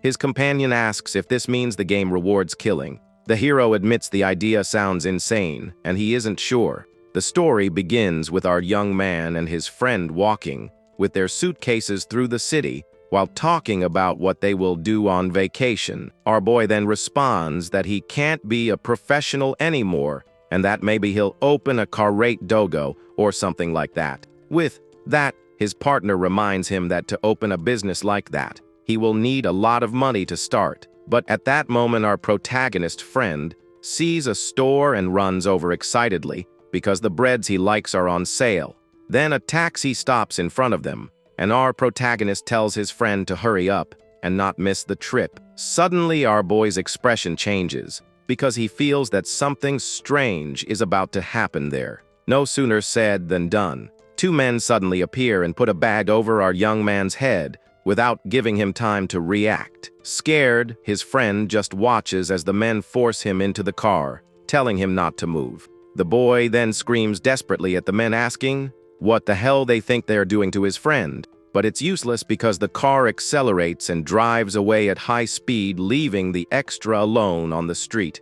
His companion asks if this means the game rewards killing. The hero admits the idea sounds insane, and he isn't sure. The story begins with our young man and his friend walking, with their suitcases through the city, while talking about what they will do on vacation. Our boy then responds that he can't be a professional anymore, and that maybe he'll open a karate dojo or something like that. With that, his partner reminds him that to open a business like that, he will need a lot of money to start. But at that moment, our protagonist friend sees a store and runs over excitedly because the breads he likes are on sale. Then a taxi stops in front of them, and our protagonist tells his friend to hurry up and not miss the trip. Suddenly, our boy's expression changes because he feels that something strange is about to happen there. No sooner said than done. Two men suddenly appear and put a bag over our young man's head without giving him time to react. Scared, his friend just watches as the men force him into the car, telling him not to move. The boy then screams desperately at the men, asking what the hell they think they're doing to his friend. But it's useless because the car accelerates and drives away at high speed, leaving the extra alone on the street.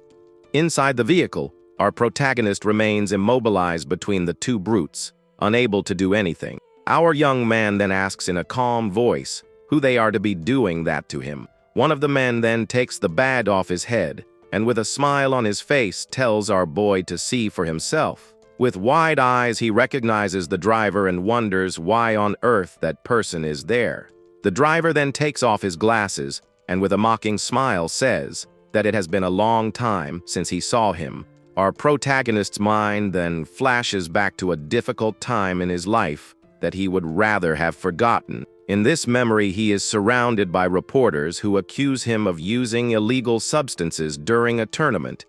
Inside the vehicle, our protagonist remains immobilized between the two brutes, unable to do anything. Our young man then asks in a calm voice who they are to be doing that to him. One of the men then takes the bag off his head, and with a smile on his face tells our boy to see for himself. With wide eyes, he recognizes the driver and wonders why on earth that person is there. The driver then takes off his glasses and with a mocking smile says that it has been a long time since he saw him. Our protagonist's mind then flashes back to a difficult time in his life that he would rather have forgotten. In this memory, he is surrounded by reporters who accuse him of using illegal substances during a tournament.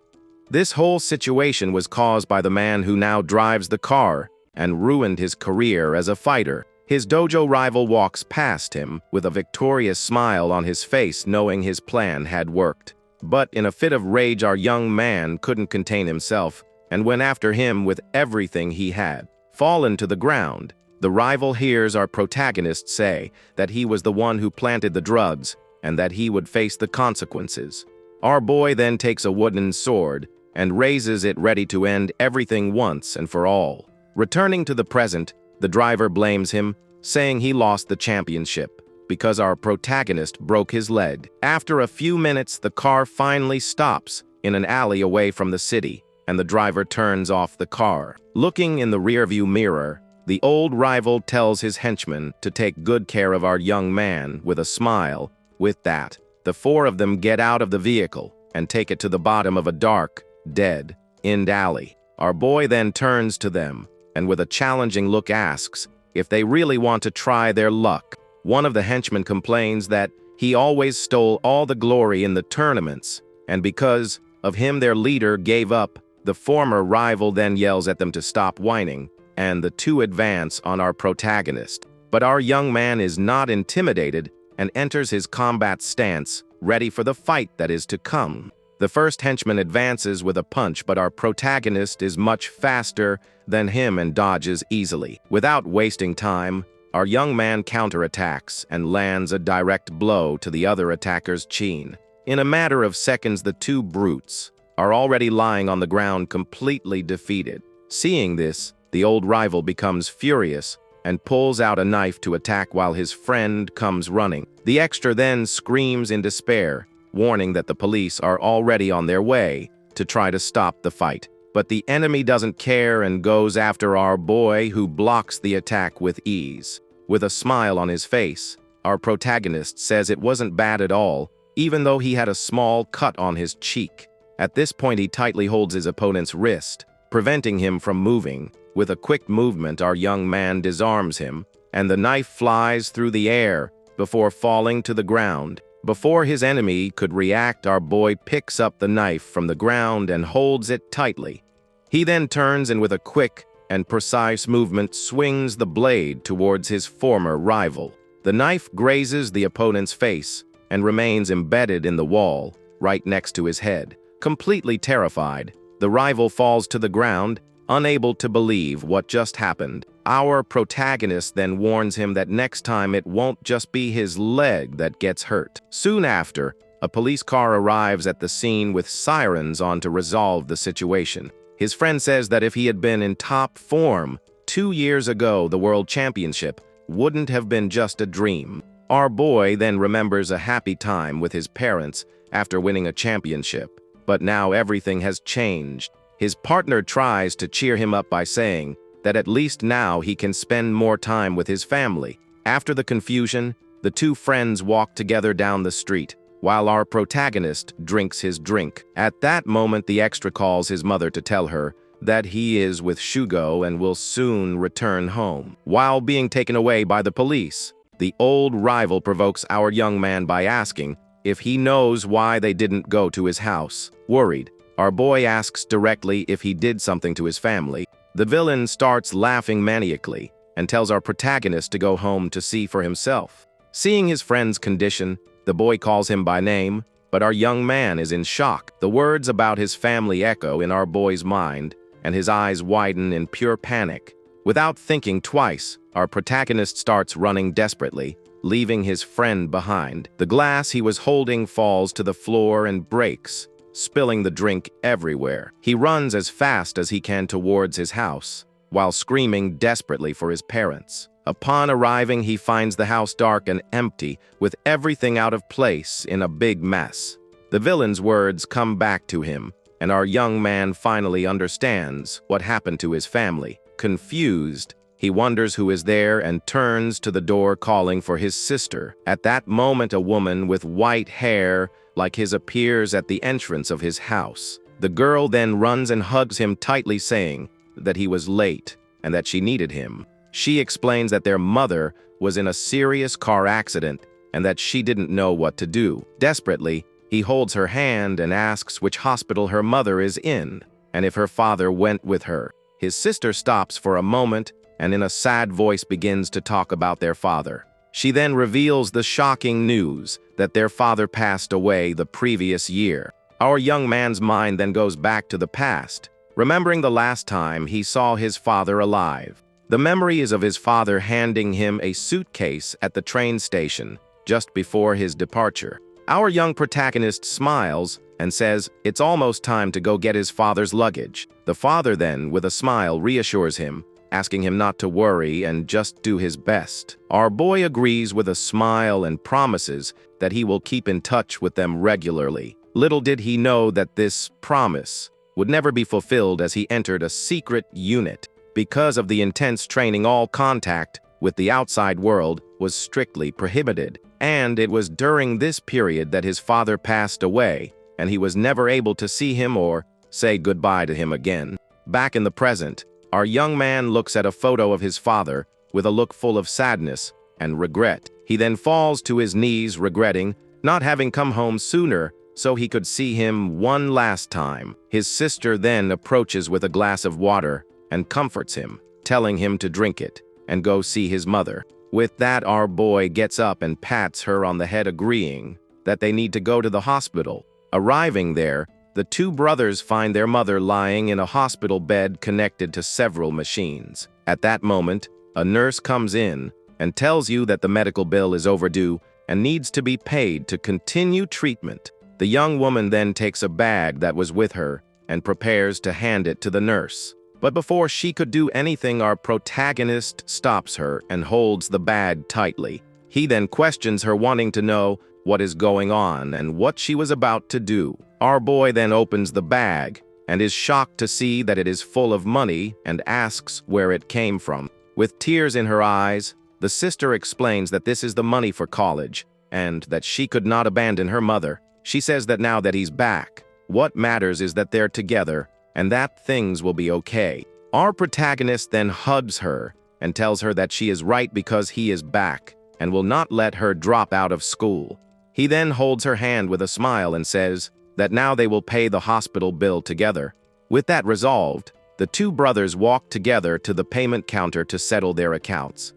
This whole situation was caused by the man who now drives the car and ruined his career as a fighter. His dojo rival walks past him with a victorious smile on his face, knowing his plan had worked. But in a fit of rage, our young man couldn't contain himself and went after him with everything he had. Fallen to the ground, the rival hears our protagonist say that he was the one who planted the drugs and that he would face the consequences. Our boy then takes a wooden sword and raises it ready to end everything once and for all. Returning to the present, the driver blames him, saying he lost the championship because our protagonist broke his leg. After a few minutes, the car finally stops in an alley away from the city, and the driver turns off the car. Looking in the rearview mirror, the old rival tells his henchman to take good care of our young man with a smile. With that, the four of them get out of the vehicle and take it to the bottom of a dark, dead-end alley. Our boy then turns to them and with a challenging look asks if they really want to try their luck. One of the henchmen complains that he always stole all the glory in the tournaments, and because of him their leader gave up. The former rival then yells at them to stop whining, and the two advance on our protagonist. But our young man is not intimidated and enters his combat stance, ready for the fight that is to come. The first henchman advances with a punch, but our protagonist is much faster than him and dodges easily. Without wasting time, our young man counterattacks and lands a direct blow to the other attacker's chin. In a matter of seconds, the two brutes are already lying on the ground, completely defeated. Seeing this, the old rival becomes furious and pulls out a knife to attack while his friend comes running. The extra then screams in despair, warning that the police are already on their way to try to stop the fight. But the enemy doesn't care and goes after our boy, who blocks the attack with ease. With a smile on his face, our protagonist says it wasn't bad at all, even though he had a small cut on his cheek. At this point, he tightly holds his opponent's wrist, preventing him from moving. With a quick movement, our young man disarms him, and the knife flies through the air before falling to the ground. Before his enemy could react, our boy picks up the knife from the ground and holds it tightly. He then turns and with a quick and precise movement swings the blade towards his former rival. The knife grazes the opponent's face and remains embedded in the wall right next to his head. Completely terrified, the rival falls to the ground, unable to believe what just happened. Our protagonist then warns him that next time it won't just be his leg that gets hurt. Soon after, a police car arrives at the scene with sirens on to resolve the situation. His friend says that if he had been in top form 2 years ago, the World Championship wouldn't have been just a dream. Our boy then remembers a happy time with his parents after winning a championship. But now everything has changed. His partner tries to cheer him up by saying that at least now he can spend more time with his family. After the confusion, the two friends walk together down the street, while our protagonist drinks his drink. At that moment, the extra calls his mother to tell her that he is with Shugo and will soon return home. While being taken away by the police, the old rival provokes our young man by asking if he knows why they didn't go to his house. Worried, our boy asks directly if he did something to his family. The villain starts laughing maniacally and tells our protagonist to go home to see for himself. Seeing his friend's condition, the boy calls him by name, but our young man is in shock. The words about his family echo in our boy's mind, and his eyes widen in pure panic. Without thinking twice, our protagonist starts running desperately, leaving his friend behind. The glass he was holding falls to the floor and breaks, spilling the drink everywhere. He runs as fast as he can towards his house, while screaming desperately for his parents. Upon arriving, he finds the house dark and empty, with everything out of place in a big mess. The villain's words come back to him, and our young man finally understands what happened to his family. Confused, he wonders who is there and turns to the door calling for his sister. At that moment, a woman with white hair like his appears at the entrance of his house. The girl then runs and hugs him tightly, saying that he was late and that she needed him. She explains that their mother was in a serious car accident and that she didn't know what to do. Desperately, he holds her hand and asks which hospital her mother is in and if her father went with her. His sister stops for a moment and in a sad voice begins to talk about their father. She then reveals the shocking news that their father passed away the previous year. Our young man's mind then goes back to the past, remembering the last time he saw his father alive. The memory is of his father handing him a suitcase at the train station just before his departure. Our young protagonist smiles and says it's almost time to go get his father's luggage. The father then, with a smile, reassures him, asking him not to worry and just do his best. Our boy agrees with a smile and promises that he will keep in touch with them regularly. Little did he know that this promise would never be fulfilled as he entered a secret unit. Because of the intense training, all contact with the outside world was strictly prohibited. And it was during this period that his father passed away, and he was never able to see him or say goodbye to him again. Back in the present, our young man looks at a photo of his father with a look full of sadness and regret. He then falls to his knees, regretting not having come home sooner so he could see him one last time. His sister then approaches with a glass of water and comforts him, telling him to drink it and go see his mother. With that, our boy gets up and pats her on the head, agreeing that they need to go to the hospital. Arriving there, the two brothers find their mother lying in a hospital bed connected to several machines. At that moment, a nurse comes in and tells you that the medical bill is overdue and needs to be paid to continue treatment. The young woman then takes a bag that was with her and prepares to hand it to the nurse. But before she could do anything, our protagonist stops her and holds the bag tightly. He then questions her, wanting to know what is going on and what she was about to do. Our boy then opens the bag and is shocked to see that it is full of money and asks where it came from. With tears in her eyes, the sister explains that this is the money for college and that she could not abandon her mother. She says that now that he's back, what matters is that they're together and that things will be okay. Our protagonist then hugs her and tells her that she is right because he is back and will not let her drop out of school. He then holds her hand with a smile and says that now they will pay the hospital bill together. With that resolved, the two brothers walk together to the payment counter to settle their accounts.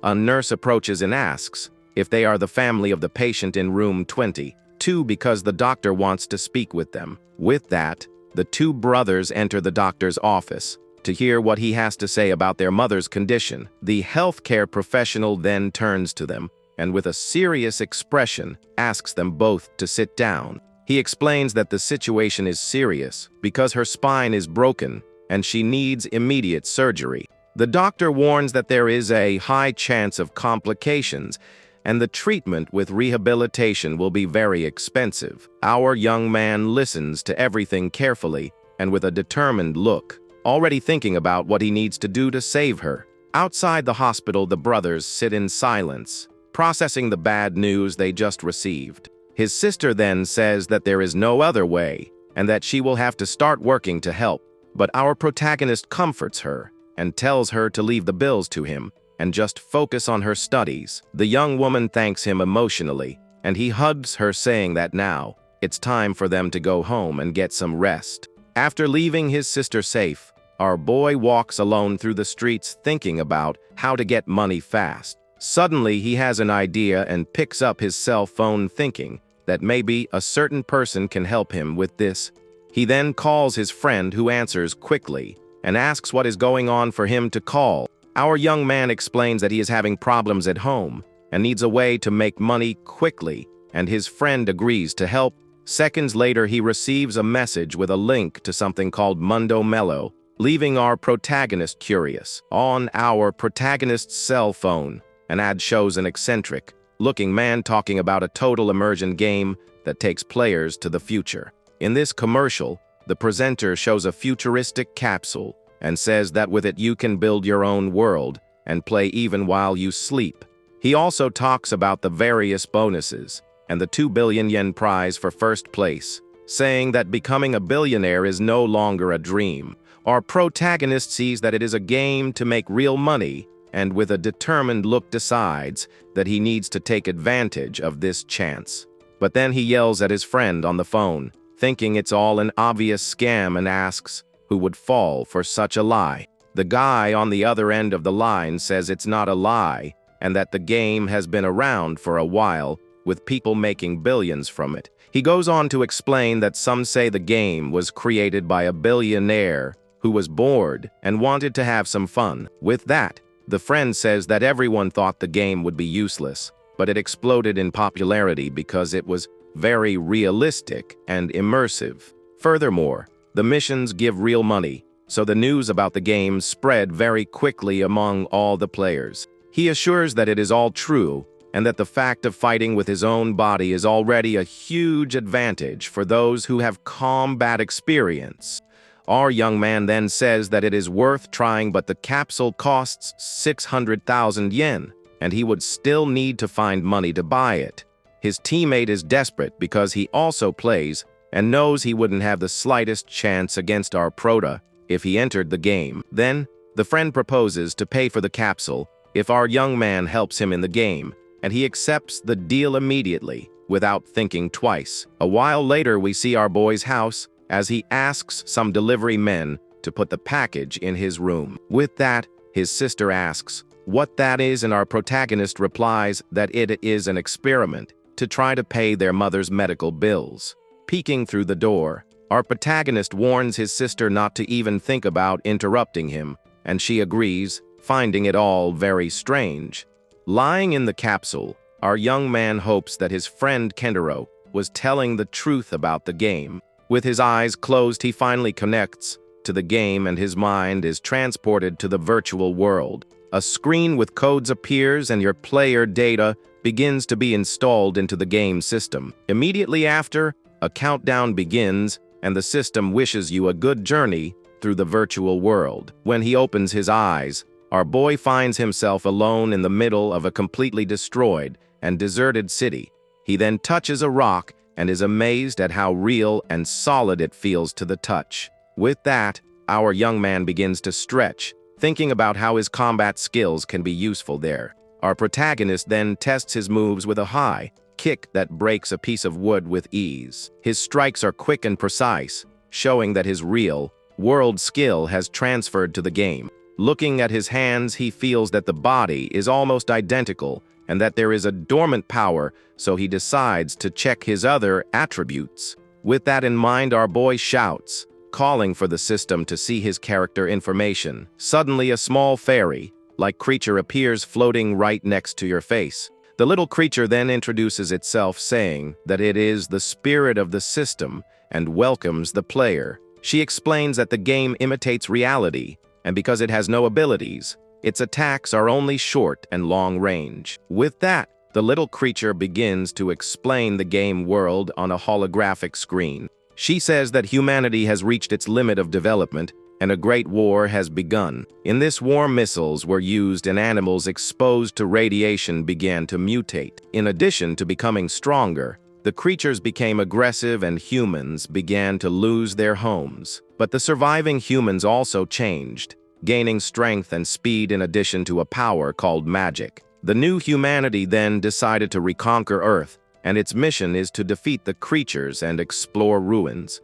A nurse approaches and asks if they are the family of the patient in room 22 because the doctor wants to speak with them. With that, the two brothers enter the doctor's office, to hear what he has to say about their mother's condition. The healthcare professional then turns to them and with a serious expression asks them both to sit down. He explains that the situation is serious because her spine is broken and she needs immediate surgery. The doctor warns that there is a high chance of complications and the treatment with rehabilitation will be very expensive. Our young man listens to everything carefully and with a determined look, already thinking about what he needs to do to save her. Outside the hospital, the brothers sit in silence, processing the bad news they just received. His sister then says that there is no other way and that she will have to start working to help, but our protagonist comforts her and tells her to leave the bills to him and just focus on her studies. The young woman thanks him emotionally, and he hugs her saying that now it's time for them to go home and get some rest. After leaving his sister safe, our boy walks alone through the streets thinking about how to get money fast. Suddenly, he has an idea and picks up his cell phone thinking that maybe a certain person can help him with this. He then calls his friend who answers quickly and asks what is going on for him to call. Our young man explains that he is having problems at home and needs a way to make money quickly, and his friend agrees to help. Seconds later, he receives a message with a link to something called Mundo Mello, leaving our protagonist curious. On our protagonist's cell phone, an ad shows an eccentric-looking man talking about a total immersion game that takes players to the future. In this commercial, the presenter shows a futuristic capsule and says that with it you can build your own world and play even while you sleep. He also talks about the various bonuses and the 2 billion yen prize for first place, saying that becoming a billionaire is no longer a dream. Our protagonist sees that it is a game to make real money and with a determined look decides that he needs to take advantage of this chance. But then he yells at his friend on the phone, thinking it's all an obvious scam, and asks who would fall for such a lie. The guy on the other end of the line says it's not a lie and that the game has been around for a while with people making billions from it. He goes on to explain that some say the game was created by a billionaire who was bored and wanted to have some fun. With that, the friend says that everyone thought the game would be useless, but it exploded in popularity because it was very realistic and immersive. Furthermore, the missions give real money, so the news about the game spread very quickly among all the players. He assures that it is all true and that the fact of fighting with his own body is already a huge advantage for those who have combat experience. Our young man then says that it is worth trying, but the capsule costs 600,000 yen, and he would still need to find money to buy it. His teammate is desperate because he also plays and knows he wouldn't have the slightest chance against our prota if he entered the game. Then, the friend proposes to pay for the capsule if our young man helps him in the game, and he accepts the deal immediately, without thinking twice. A while later, we see our boy's house as he asks some delivery men to put the package in his room. With that, his sister asks what that is, and our protagonist replies that it is an experiment to try to pay their mother's medical bills. Peeking through the door, our protagonist warns his sister not to even think about interrupting him, and she agrees, finding it all very strange. Lying in the capsule, our young man hopes that his friend Kentaro was telling the truth about the game. With his eyes closed, he finally connects to the game and his mind is transported to the virtual world. A screen with codes appears and your player data begins to be installed into the game system. Immediately after, a countdown begins and the system wishes you a good journey through the virtual world. When he opens his eyes, our boy finds himself alone in the middle of a completely destroyed and deserted city. He then touches a rock and is amazed at how real and solid it feels to the touch. With that, our young man begins to stretch, thinking about how his combat skills can be useful there. Our protagonist then tests his moves with a high kick that breaks a piece of wood with ease. His strikes are quick and precise, showing that his real world skill has transferred to the game. Looking at his hands, he feels that the body is almost identical and that there is a dormant power, so he decides to check his other attributes. With that in mind, our boy shouts calling for the system to see his character information. Suddenly, a small fairy-like creature appears floating right next to your face. The little creature then introduces itself, saying that it is the spirit of the system and welcomes the player. She explains that the game imitates reality, and because it has no abilities, its attacks are only short and long range. With that, the little creature begins to explain the game world on a holographic screen. She says that humanity has reached its limit of development and a great war has begun. In this war, missiles were used and animals exposed to radiation began to mutate. In addition to becoming stronger, the creatures became aggressive and humans began to lose their homes. But the surviving humans also changed, gaining strength and speed in addition to a power called magic. The new humanity then decided to reconquer Earth, and its mission is to defeat the creatures and explore ruins.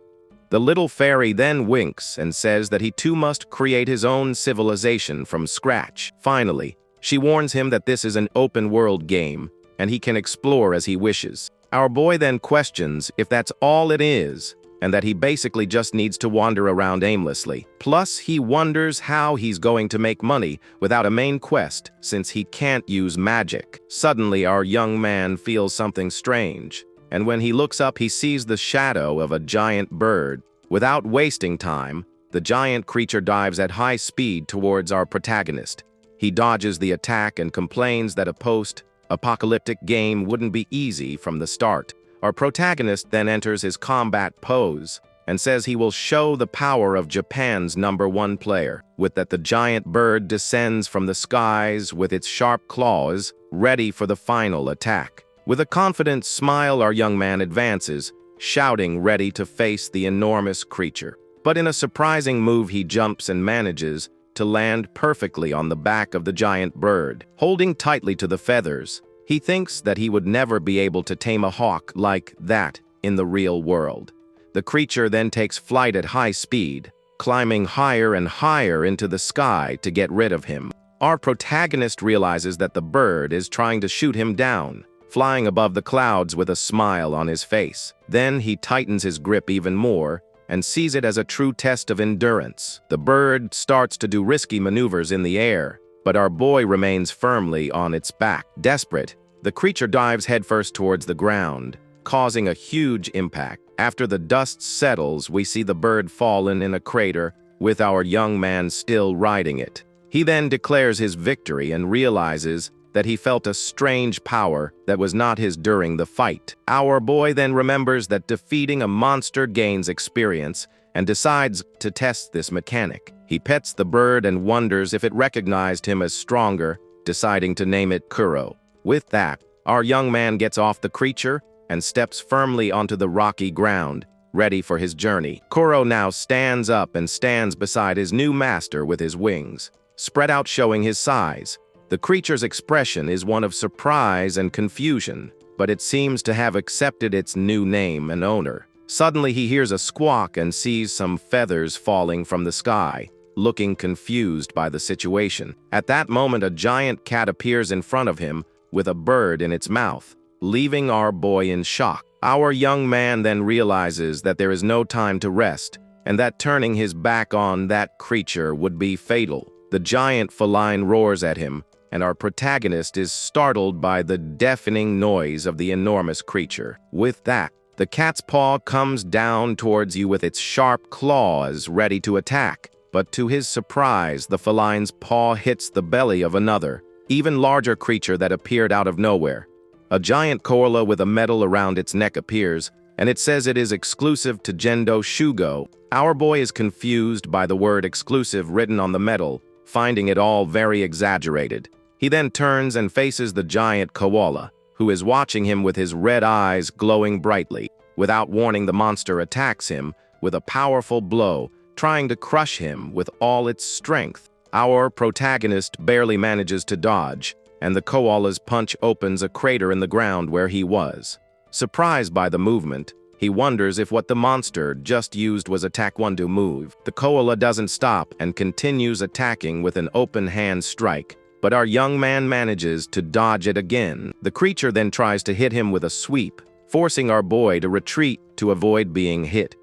The little fairy then winks and says that he too must create his own civilization from scratch. Finally, she warns him that this is an open-world game, and he can explore as he wishes. Our boy then questions if that's all it is, and that he basically just needs to wander around aimlessly. Plus, he wonders how he's going to make money without a main quest, since he can't use magic. Suddenly, our young man feels something strange, and when he looks up, he sees the shadow of a giant bird. Without wasting time, the giant creature dives at high speed towards our protagonist. He dodges the attack and complains that a post-apocalyptic game wouldn't be easy from the start. Our protagonist then enters his combat pose and says he will show the power of Japan's #1 player. With that, the giant bird descends from the skies with its sharp claws, ready for the final attack. With a confident smile, our young man advances, shouting, ready to face the enormous creature. But in a surprising move, he jumps and manages to land perfectly on the back of the giant bird. Holding tightly to the feathers, he thinks that he would never be able to tame a hawk like that in the real world. The creature then takes flight at high speed, climbing higher and higher into the sky to get rid of him. Our protagonist realizes that the bird is trying to shoot him down, flying above the clouds with a smile on his face. Then he tightens his grip even more and sees it as a true test of endurance. The bird starts to do risky maneuvers in the air, but our boy remains firmly on its back. Desperate, the creature dives headfirst towards the ground, causing a huge impact. After the dust settles, we see the bird fallen in a crater, with our young man still riding it. He then declares his victory and realizes that he felt a strange power that was not his during the fight. Our boy then remembers that defeating a monster gains experience and decides to test this mechanic. He pets the bird and wonders if it recognized him as stronger, deciding to name it Kuro. With that, our young man gets off the creature and steps firmly onto the rocky ground, ready for his journey. Kuro now stands up and stands beside his new master with his wings spread out, showing his size. The creature's expression is one of surprise and confusion, but it seems to have accepted its new name and owner. Suddenly, he hears a squawk and sees some feathers falling from the sky, looking confused by the situation. At that moment, a giant cat appears in front of him with a bird in its mouth, leaving our boy in shock. Our young man then realizes that there is no time to rest, and that turning his back on that creature would be fatal. The giant feline roars at him, and our protagonist is startled by the deafening noise of the enormous creature. With that, the cat's paw comes down towards you with its sharp claws ready to attack. But to his surprise, the feline's paw hits the belly of another, even larger creature that appeared out of nowhere. A giant koala with a medal around its neck appears, and it says it is exclusive to Gendo Shugo. Our boy is confused by the word exclusive written on the medal, finding it all very exaggerated. He then turns and faces the giant koala, who is watching him with his red eyes glowing brightly. Without warning, the monster attacks him with a powerful blow, trying to crush him with all its strength. Our protagonist barely manages to dodge, and the koala's punch opens a crater in the ground where he was. Surprised by the movement, he wonders if what the monster just used was attack 1 to move. The koala doesn't stop and continues attacking with an open hand strike, but our young man manages to dodge it again. The creature then tries to hit him with a sweep, forcing our boy to retreat to avoid being hit.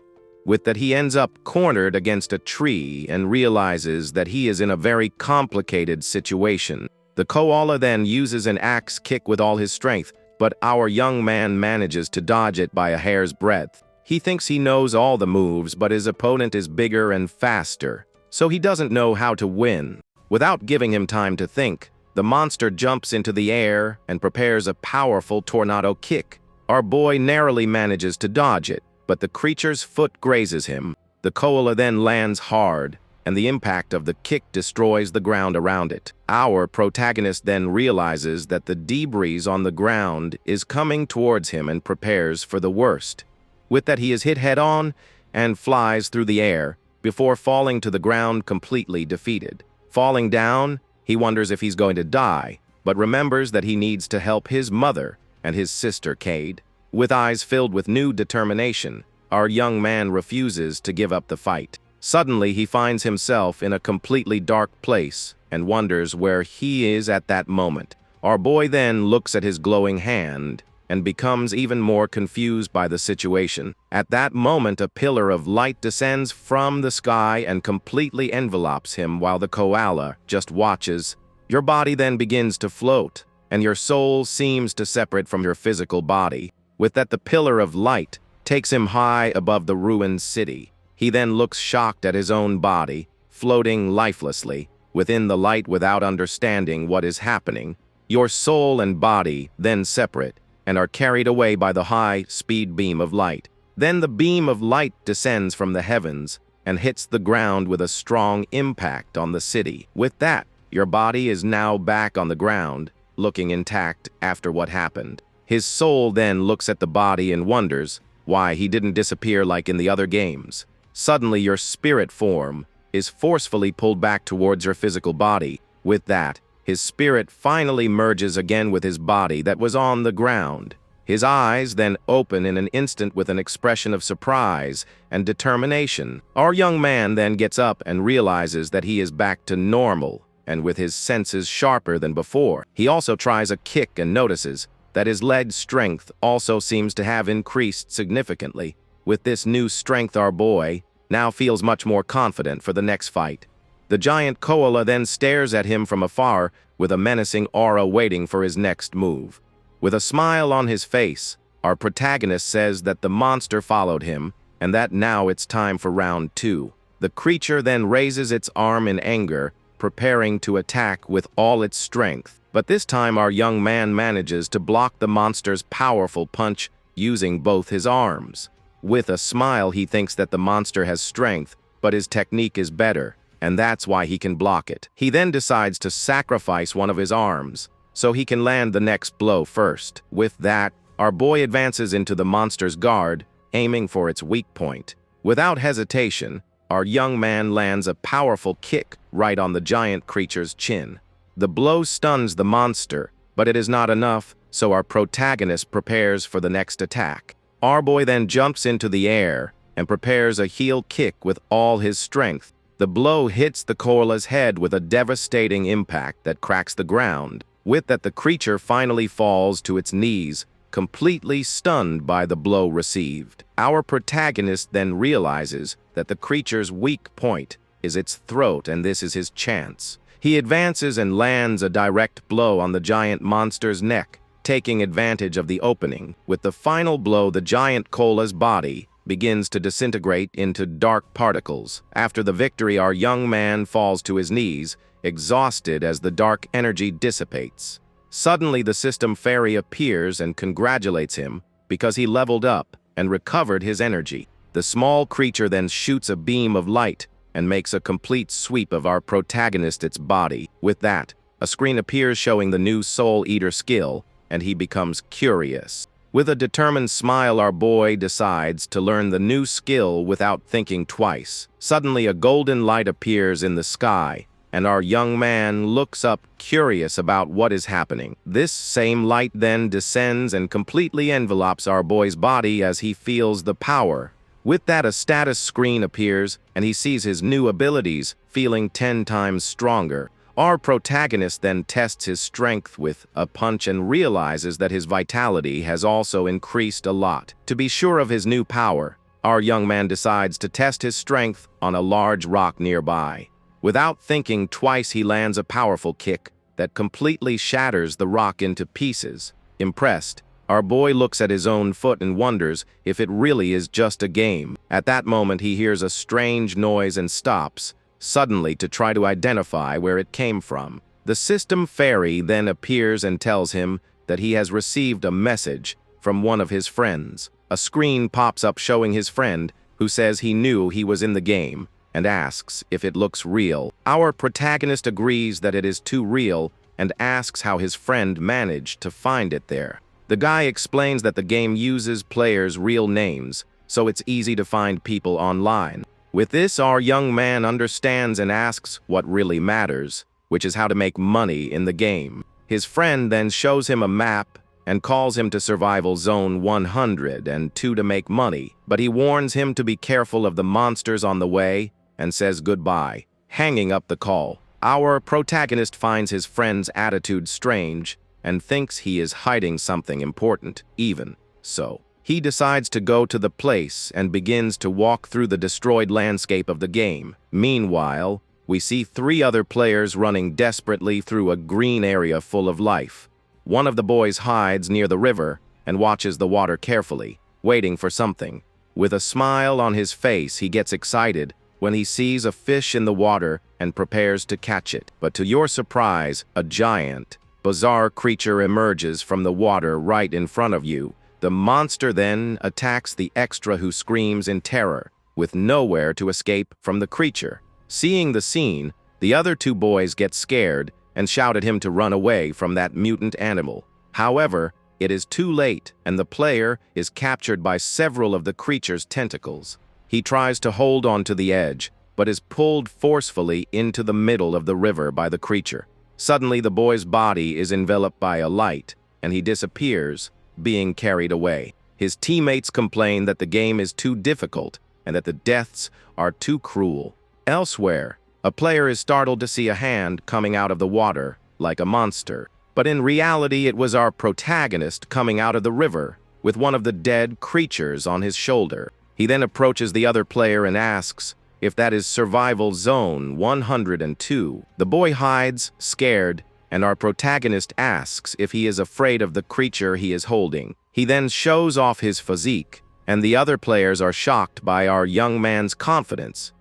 with that he ends up cornered against a tree and realizes that he is in a very complicated situation. The koala then uses an axe kick with all his strength, but our young man manages to dodge it by a hair's breadth. He thinks he knows all the moves, but his opponent is bigger and faster, so he doesn't know how to win. Without giving him time to think, the monster jumps into the air and prepares a powerful tornado kick. Our boy narrowly manages to dodge it, but the creature's foot grazes him. The koala then lands hard, and the impact of the kick destroys the ground around it. Our protagonist then realizes that the debris on the ground is coming towards him and prepares for the worst. With that, he is hit head-on and flies through the air before falling to the ground completely defeated. Falling down, he wonders if he's going to die, but remembers that he needs to help his mother and his sister Cade. With eyes filled with new determination, our young man refuses to give up the fight. Suddenly, he finds himself in a completely dark place and wonders where he is at that moment. Our boy then looks at his glowing hand and becomes even more confused by the situation. At that moment, a pillar of light descends from the sky and completely envelopes him while the koala just watches. Your body then begins to float, and your soul seems to separate from your physical body. With that, the pillar of light takes him high above the ruined city. He then looks shocked at his own body, floating lifelessly within the light without understanding what is happening. Your soul and body then separate and are carried away by the high-speed beam of light. Then the beam of light descends from the heavens and hits the ground with a strong impact on the city. With that, your body is now back on the ground, looking intact after what happened. His soul then looks at the body and wonders why he didn't disappear like in the other games. Suddenly, your spirit form is forcefully pulled back towards your physical body. With that, his spirit finally merges again with his body that was on the ground. His eyes then open in an instant with an expression of surprise and determination. Our young man then gets up and realizes that he is back to normal, and with his senses sharper than before. He also tries a kick and notices that his leg strength also seems to have increased significantly. With this new strength, our boy now feels much more confident for the next fight. The giant koala then stares at him from afar with a menacing aura waiting for his next move. With a smile on his face, our protagonist says that the monster followed him and that now it's time for round 2. The creature then raises its arm in anger, preparing to attack with all its strength. But this time our young man manages to block the monster's powerful punch using both his arms. With a smile, he thinks that the monster has strength, but his technique is better, and that's why he can block it. He then decides to sacrifice one of his arms, so he can land the next blow first. With that, our boy advances into the monster's guard, aiming for its weak point. Without hesitation, our young man lands a powerful kick right on the giant creature's chin. The blow stuns the monster, but it is not enough, so our protagonist prepares for the next attack. Our boy then jumps into the air and prepares a heel kick with all his strength. The blow hits the koala's head with a devastating impact that cracks the ground. With that, the creature finally falls to its knees, completely stunned by the blow received. Our protagonist then realizes that the creature's weak point is its throat, and this is his chance. He advances and lands a direct blow on the giant monster's neck, taking advantage of the opening. With the final blow, the giant koala's body begins to disintegrate into dark particles. After the victory, our young man falls to his knees, exhausted as the dark energy dissipates. Suddenly, the system fairy appears and congratulates him because he leveled up and recovered his energy. The small creature then shoots a beam of light and makes a complete sweep of our protagonist's body. With that, a screen appears showing the new Soul Eater skill, and he becomes curious. With a determined smile, our boy decides to learn the new skill without thinking twice. Suddenly, a golden light appears in the sky, and our young man looks up, curious about what is happening. This same light then descends and completely envelopes our boy's body as he feels the power. With that, a status screen appears, and he sees his new abilities, feeling 10 times stronger. Our protagonist then tests his strength with a punch and realizes that his vitality has also increased a lot. To be sure of his new power, our young man decides to test his strength on a large rock nearby. Without thinking twice, he lands a powerful kick that completely shatters the rock into pieces. Impressed, our boy looks at his own foot and wonders if it really is just a game. At that moment, he hears a strange noise and stops, suddenly, to try to identify where it came from. The system fairy then appears and tells him that he has received a message from one of his friends. A screen pops up showing his friend, who says he knew he was in the game, and asks if it looks real. Our protagonist agrees that it is too real and asks how his friend managed to find it there. The guy explains that the game uses players' real names, so it's easy to find people online. With this, our young man understands and asks what really matters, which is how to make money in the game. His friend then shows him a map and calls him to Survival Zone 102 to make money, but he warns him to be careful of the monsters on the way and says goodbye, hanging up the call. Our protagonist finds his friend's attitude strange and thinks he is hiding something important. Even so, he decides to go to the place and begins to walk through the destroyed landscape of the game. Meanwhile, we see 3 other players running desperately through a green area full of life. One of the boys hides near the river and watches the water carefully, waiting for something. With a smile on his face, he gets excited when he sees a fish in the water and prepares to catch it. But to your surprise, a giant, bizarre creature emerges from the water right in front of you. The monster then attacks the extra, who screams in terror, with nowhere to escape from the creature. Seeing the scene, the other 2 boys get scared and shout at him to run away from that mutant animal. However, it is too late, and the player is captured by several of the creature's tentacles. He tries to hold on to the edge, but is pulled forcefully into the middle of the river by the creature. Suddenly, the boy's body is enveloped by a light, and he disappears, being carried away. His teammates complain that the game is too difficult and that the deaths are too cruel. Elsewhere, a player is startled to see a hand coming out of the water, like a monster. But in reality, it was our protagonist coming out of the river, with one of the dead creatures on his shoulder. He then approaches the other player and asks if that is Survival Zone 102. The boy hides, scared, and our protagonist asks if he is afraid of the creature he is holding. He then shows off his physique, and the other players are shocked by our young man's confidence.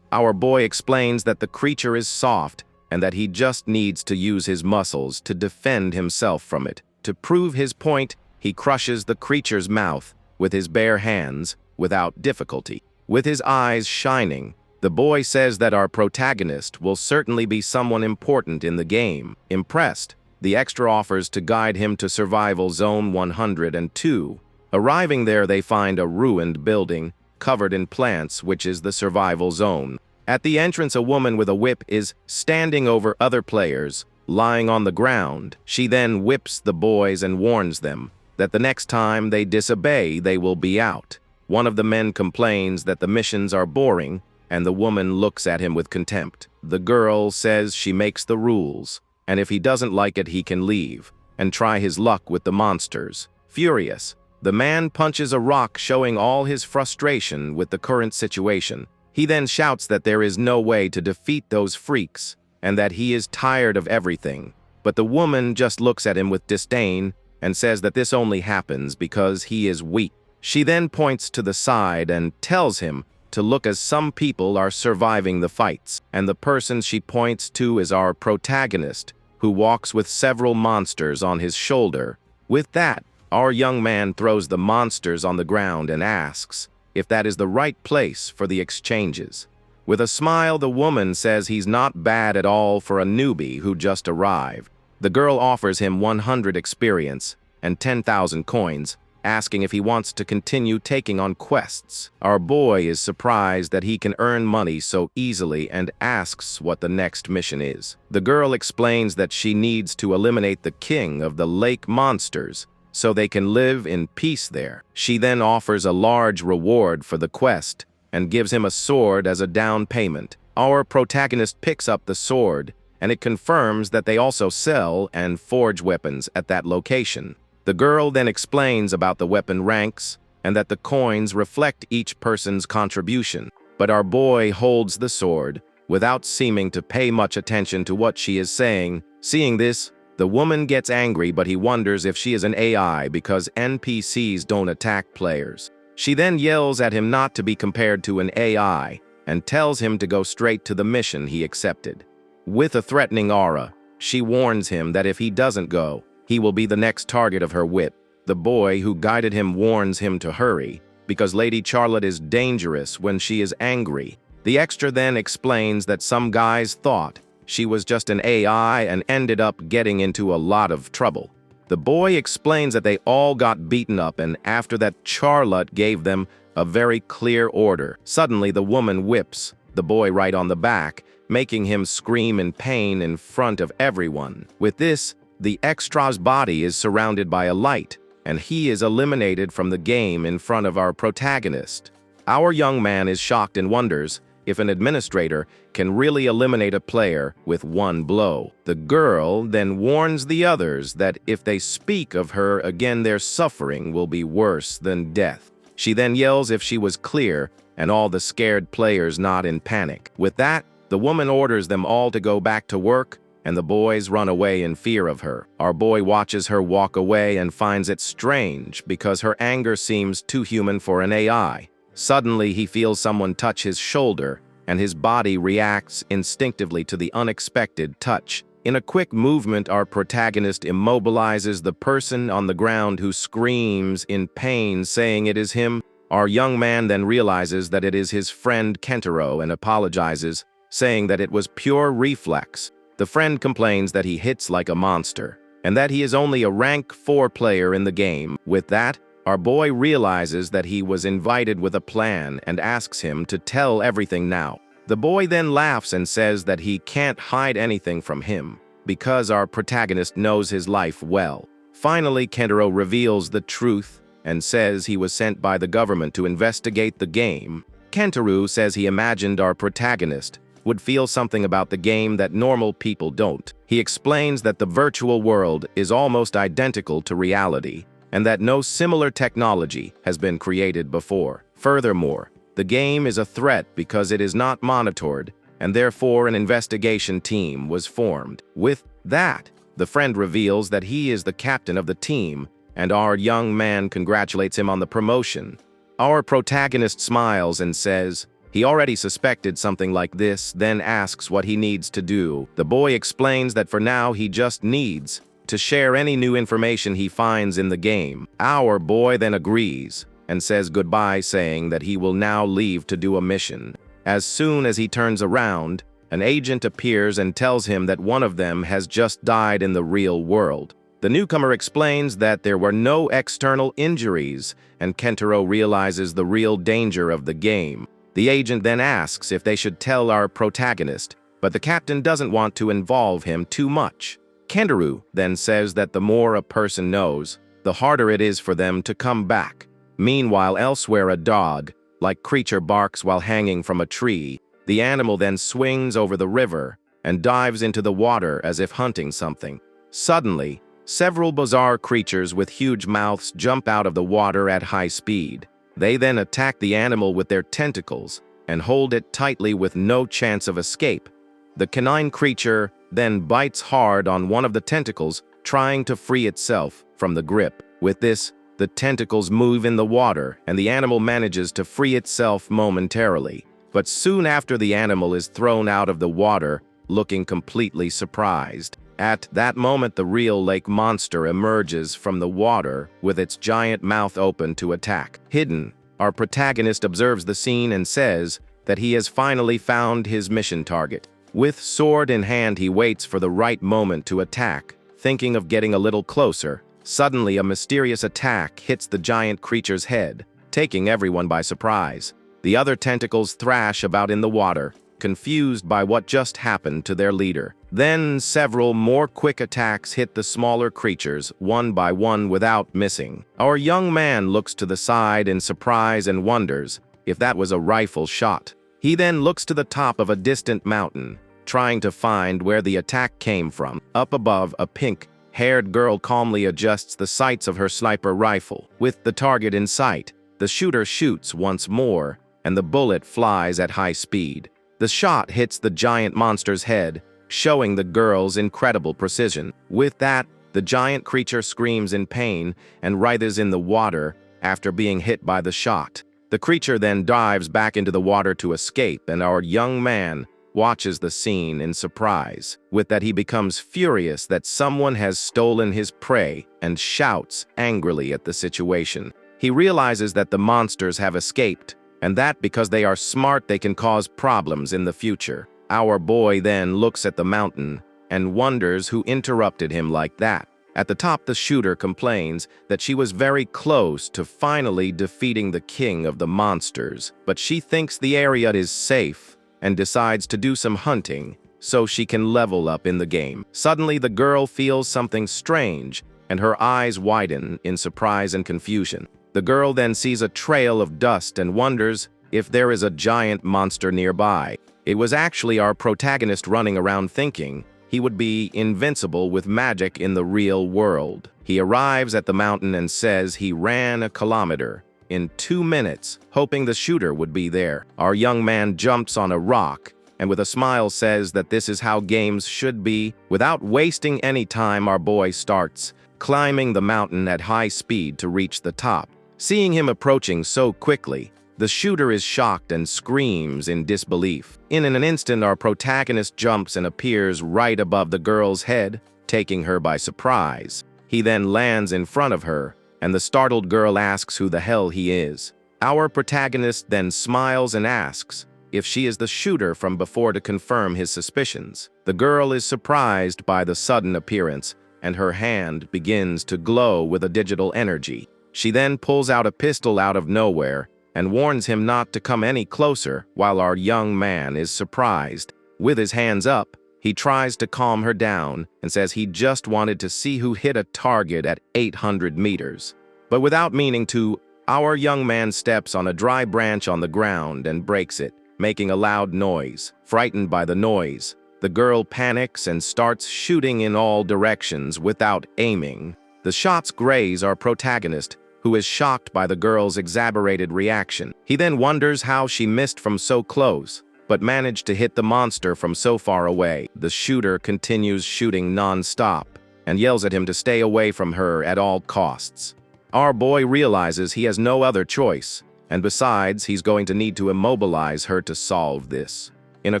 Our boy explains that the creature is soft and that he just needs to use his muscles to defend himself from it. To prove his point, he crushes the creature's mouth with his bare hands without difficulty. With his eyes shining, the boy says that our protagonist will certainly be someone important in the game. Impressed, the extra offers to guide him to Survival Zone 102. Arriving there, they find a ruined building covered in plants, which is the survival zone. At the entrance, a woman with a whip is standing over other players, lying on the ground. She then whips the boys and warns them that the next time they disobey, they will be out. One of the men complains that the missions are boring, and the woman looks at him with contempt. The girl says she makes the rules, and if he doesn't like it, he can leave and try his luck with the monsters. Furious, the man punches a rock, showing all his frustration with the current situation. He then shouts that there is no way to defeat those freaks and that he is tired of everything. But the woman just looks at him with disdain and says that this only happens because he is weak. She then points to the side and tells him to look, as some people are surviving the fights. And the person she points to is our protagonist, who walks with several monsters on his shoulder. With that, our young man throws the monsters on the ground and asks if that is the right place for the exchanges. With a smile, the woman says he's not bad at all for a newbie who just arrived. The girl offers him 100 experience and 10,000 coins, asking if he wants to continue taking on quests. Our boy is surprised that he can earn money so easily and asks what the next mission is. The girl explains that she needs to eliminate the king of the lake monsters so they can live in peace there. She then offers a large reward for the quest and gives him a sword as a down payment. Our protagonist picks up the sword, and it confirms that they also sell and forge weapons at that location. The girl then explains about the weapon ranks and that the coins reflect each person's contribution. But our boy holds the sword, without seeming to pay much attention to what she is saying. Seeing this, the woman gets angry, but he wonders if she is an AI because NPCs don't attack players. She then yells at him not to be compared to an AI, and tells him to go straight to the mission he accepted. With a threatening aura, she warns him that if he doesn't go, he will be the next target of her whip. The boy who guided him warns him to hurry, because Lady Charlotte is dangerous when she is angry. The extra then explains that some guys thought she was just an AI and ended up getting into a lot of trouble. The boy explains that they all got beaten up, and after that Charlotte gave them a very clear order. Suddenly the woman whips the boy right on the back, making him scream in pain in front of everyone. With this, the extra's body is surrounded by a light, and he is eliminated from the game in front of our protagonist. Our young man is shocked and wonders if an administrator can really eliminate a player with one blow. The girl then warns the others that if they speak of her again, their suffering will be worse than death. She then yells if she was clear, and all the scared players nod in panic. With that, the woman orders them all to go back to work, and the boys run away in fear of her. Our boy watches her walk away and finds it strange because her anger seems too human for an AI. Suddenly, he feels someone touch his shoulder, and his body reacts instinctively to the unexpected touch. In a quick movement, our protagonist immobilizes the person on the ground who screams in pain, saying it is him. Our young man then realizes that it is his friend Kentaro and apologizes, saying that it was pure reflex. The friend complains that he hits like a monster, and that he is only a rank 4 player in the game. With that, our boy realizes that he was invited with a plan and asks him to tell everything now. The boy then laughs and says that he can't hide anything from him, because our protagonist knows his life well. Finally, Kentaro reveals the truth and says he was sent by the government to investigate the game. Kentaro says he imagined our protagonist would feel something about the game that normal people don't. He explains that the virtual world is almost identical to reality, and that no similar technology has been created before. Furthermore, the game is a threat because it is not monitored, and therefore an investigation team was formed. With that, the friend reveals that he is the captain of the team, and our young man congratulates him on the promotion. Our protagonist smiles and says he already suspected something like this, then asks what he needs to do. The boy explains that for now he just needs to share any new information he finds in the game. Our boy then agrees and says goodbye, saying that he will now leave to do a mission. As soon as he turns around, an agent appears and tells him that one of them has just died in the real world. The newcomer explains that there were no external injuries, and Kentaro realizes the real danger of the game. The agent then asks if they should tell our protagonist, but the captain doesn't want to involve him too much. Kentaro then says that the more a person knows, the harder it is for them to come back. Meanwhile, elsewhere, a dog-like creature barks while hanging from a tree. The animal then swings over the river and dives into the water as if hunting something. Suddenly, several bizarre creatures with huge mouths jump out of the water at high speed. They then attack the animal with their tentacles and hold it tightly with no chance of escape. The canine creature then bites hard on one of the tentacles, trying to free itself from the grip. With this, the tentacles move in the water, and the animal manages to free itself momentarily. But soon after, the animal is thrown out of the water, looking completely surprised. At that moment, the real lake monster emerges from the water with its giant mouth open to attack. Hidden, our protagonist observes the scene and says that he has finally found his mission target. With sword in hand, he waits for the right moment to attack, thinking of getting a little closer. Suddenly, a mysterious attack hits the giant creature's head, taking everyone by surprise. The other tentacles thrash about in the water, confused by what just happened to their leader. Then several more quick attacks hit the smaller creatures, one by one, without missing. Our young man looks to the side in surprise and wonders if that was a rifle shot. He then looks to the top of a distant mountain, trying to find where the attack came from. Up above, a pink-haired girl calmly adjusts the sights of her sniper rifle. With the target in sight, The shooter shoots once more, and the bullet flies at high speed. The shot hits the giant monster's head, showing the girl's incredible precision. With that, the giant creature screams in pain and writhes in the water after being hit by the shot. The creature then dives back into the water to escape, and our young man watches the scene in surprise. With that, he becomes furious that someone has stolen his prey and shouts angrily at the situation. He realizes that the monsters have escaped, and that because they are smart, they can cause problems in the future. Our boy then looks at the mountain and wonders who interrupted him like that. At the top, the shooter complains that she was very close to finally defeating the king of the monsters, but she thinks the area is safe and decides to do some hunting so she can level up in the game. Suddenly, the girl feels something strange, and her eyes widen in surprise and confusion. The girl then sees a trail of dust and wonders if there is a giant monster nearby. It was actually our protagonist running around thinking he would be invincible with magic in the real world. He arrives at the mountain and says he ran 1 kilometer in 2 minutes, hoping the shooter would be there. Our young man jumps on a rock and with a smile says that this is how games should be. Without wasting any time, our boy starts climbing the mountain at high speed to reach the top. Seeing him approaching so quickly, the shooter is shocked and screams in disbelief. In an instant, our protagonist jumps and appears right above the girl's head, taking her by surprise. He then lands in front of her, and the startled girl asks who the hell he is. Our protagonist then smiles and asks if she is the shooter from before to confirm his suspicions. The girl is surprised by the sudden appearance, and her hand begins to glow with a digital energy. She then pulls out a pistol out of nowhere and warns him not to come any closer, while our young man is surprised. With his hands up, he tries to calm her down and says he just wanted to see who hit a target at 800 meters. But without meaning to, our young man steps on a dry branch on the ground and breaks it, making a loud noise. Frightened by the noise, the girl panics and starts shooting in all directions without aiming. The shots graze our protagonist, who is shocked by the girl's exaggerated reaction. He then wonders how she missed from so close, but managed to hit the monster from so far away. The shooter continues shooting non-stop and yells at him to stay away from her at all costs. Our boy realizes he has no other choice, and besides, he's going to need to immobilize her to solve this. In a